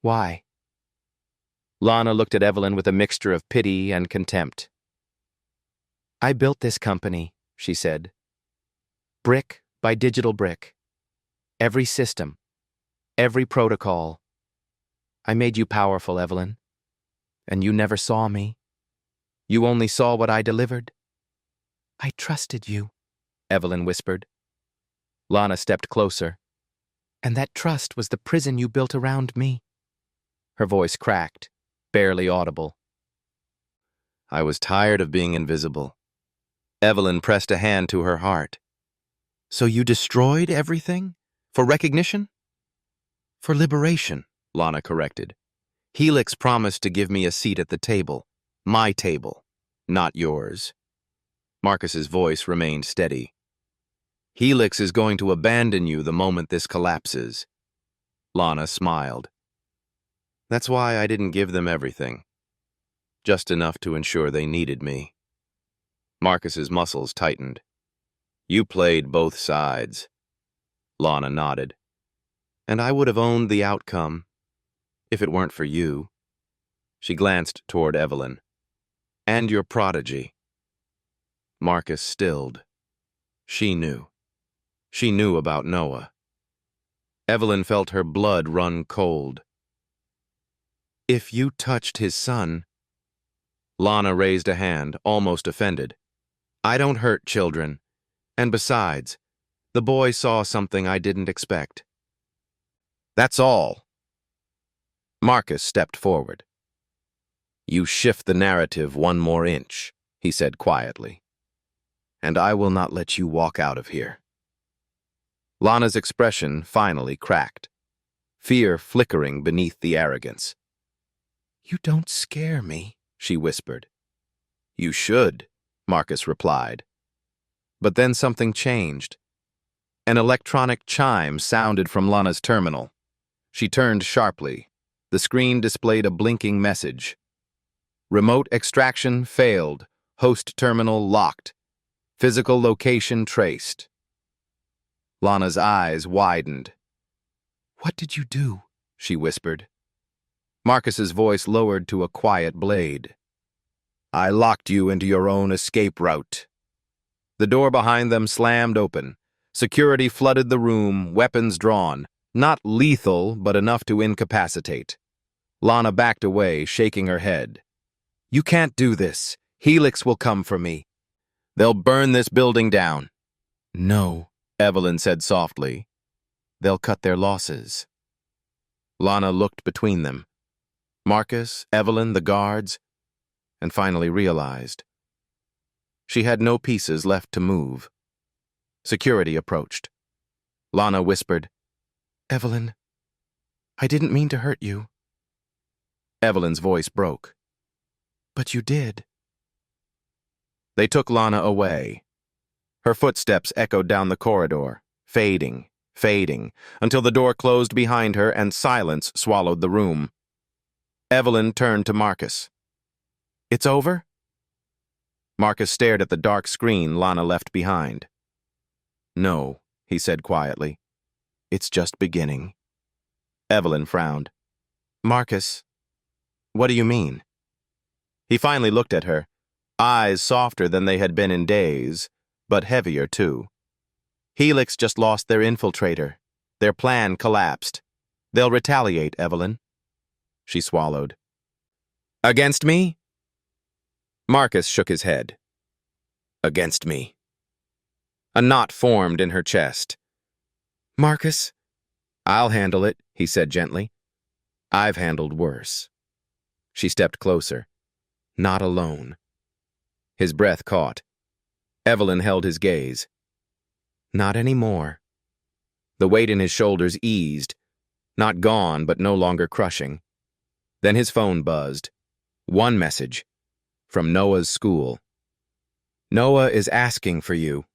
Why?" Lana looked at Evelyn with a mixture of pity and contempt. "I built this company," she said. "Brick by digital brick. Every system. Every protocol. I made you powerful, Evelyn. And you never saw me. You only saw what I delivered." "I trusted you," Evelyn whispered. Lana stepped closer. "And that trust was the prison you built around me." Her voice cracked, barely audible. "I was tired of being invisible." Evelyn pressed a hand to her heart. "So you destroyed everything? For recognition?" "For liberation," Lana corrected. "Helix promised to give me a seat at the table. My table, not yours." Marcus's voice remained steady. "Helix is going to abandon you the moment this collapses." Lana smiled. "That's why I didn't give them everything. Just enough to ensure they needed me." Marcus's muscles tightened. "You played both sides." Lana nodded. "And I would have owned the outcome, if it weren't for you." She glanced toward Evelyn. "And your prodigy." Marcus stilled. She knew. She knew about Noah. Evelyn felt her blood run cold. "If you touched his son—" Lana raised a hand, almost offended. "I don't hurt children. And besides, the boy saw something I didn't expect." "That's all." Marcus stepped forward. "You shift the narrative one more inch," he said quietly. "And I will not let you walk out of here." Lana's expression finally cracked, fear flickering beneath the arrogance. "You don't scare me," she whispered. "You should," Marcus replied. But then something changed. An electronic chime sounded from Lana's terminal. She turned sharply. The screen displayed a blinking message. "Remote extraction failed. Host terminal locked. Physical location traced." Lana's eyes widened. "What did you do?" she whispered. Marcus's voice lowered to a quiet blade. "I locked you into your own escape route." The door behind them slammed open. Security flooded the room, weapons drawn. Not lethal, but enough to incapacitate. Lana backed away, shaking her head. "You can't do this. Helix will come for me. They'll burn this building down." "No," Evelyn said softly. "They'll cut their losses." Lana looked between them. Marcus, Evelyn, the guards, and finally realized. She had no pieces left to move. Security approached. Lana whispered, "Evelyn, I didn't mean to hurt you." Evelyn's voice broke. "But you did." They took Lana away. Her footsteps echoed down the corridor, fading, until the door closed behind her and silence swallowed the room. Evelyn turned to Marcus. "It's over?" Marcus stared at the dark screen Lana left behind. "No," he said quietly. "It's just beginning." Evelyn frowned. "Marcus, what do you mean?" He finally looked at her, eyes softer than they had been in days, but heavier too. "Helix just lost their infiltrator. Their plan collapsed. They'll retaliate, Evelyn." She swallowed. "Against me?" Marcus shook his head. "Against me." A knot formed in her chest. "Marcus?" "I'll handle it," he said gently. "I've handled worse." She stepped closer. "Not alone." His breath caught. Evelyn held his gaze. "Not anymore." The weight in his shoulders eased, not gone but no longer crushing. Then his phone buzzed. One message, from Noah's school. "Noah is asking for you."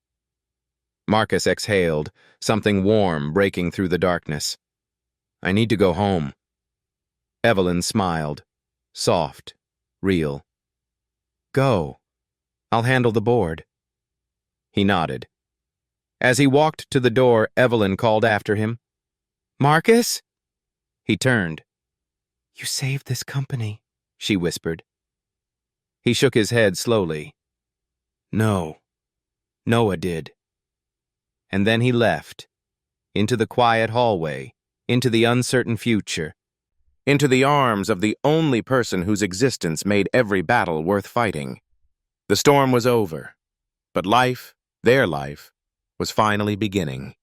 Marcus exhaled, something warm breaking through the darkness. "I need to go home." Evelyn smiled, soft, real. "Go. I'll handle the board." He nodded. As he walked to the door, Evelyn called after him. "Marcus?" He turned. "You saved this company," she whispered. He shook his head slowly. "No, Noah did." And then he left, into the quiet hallway, into the uncertain future, into the arms of the only person whose existence made every battle worth fighting. The storm was over, but life, their life, was finally beginning.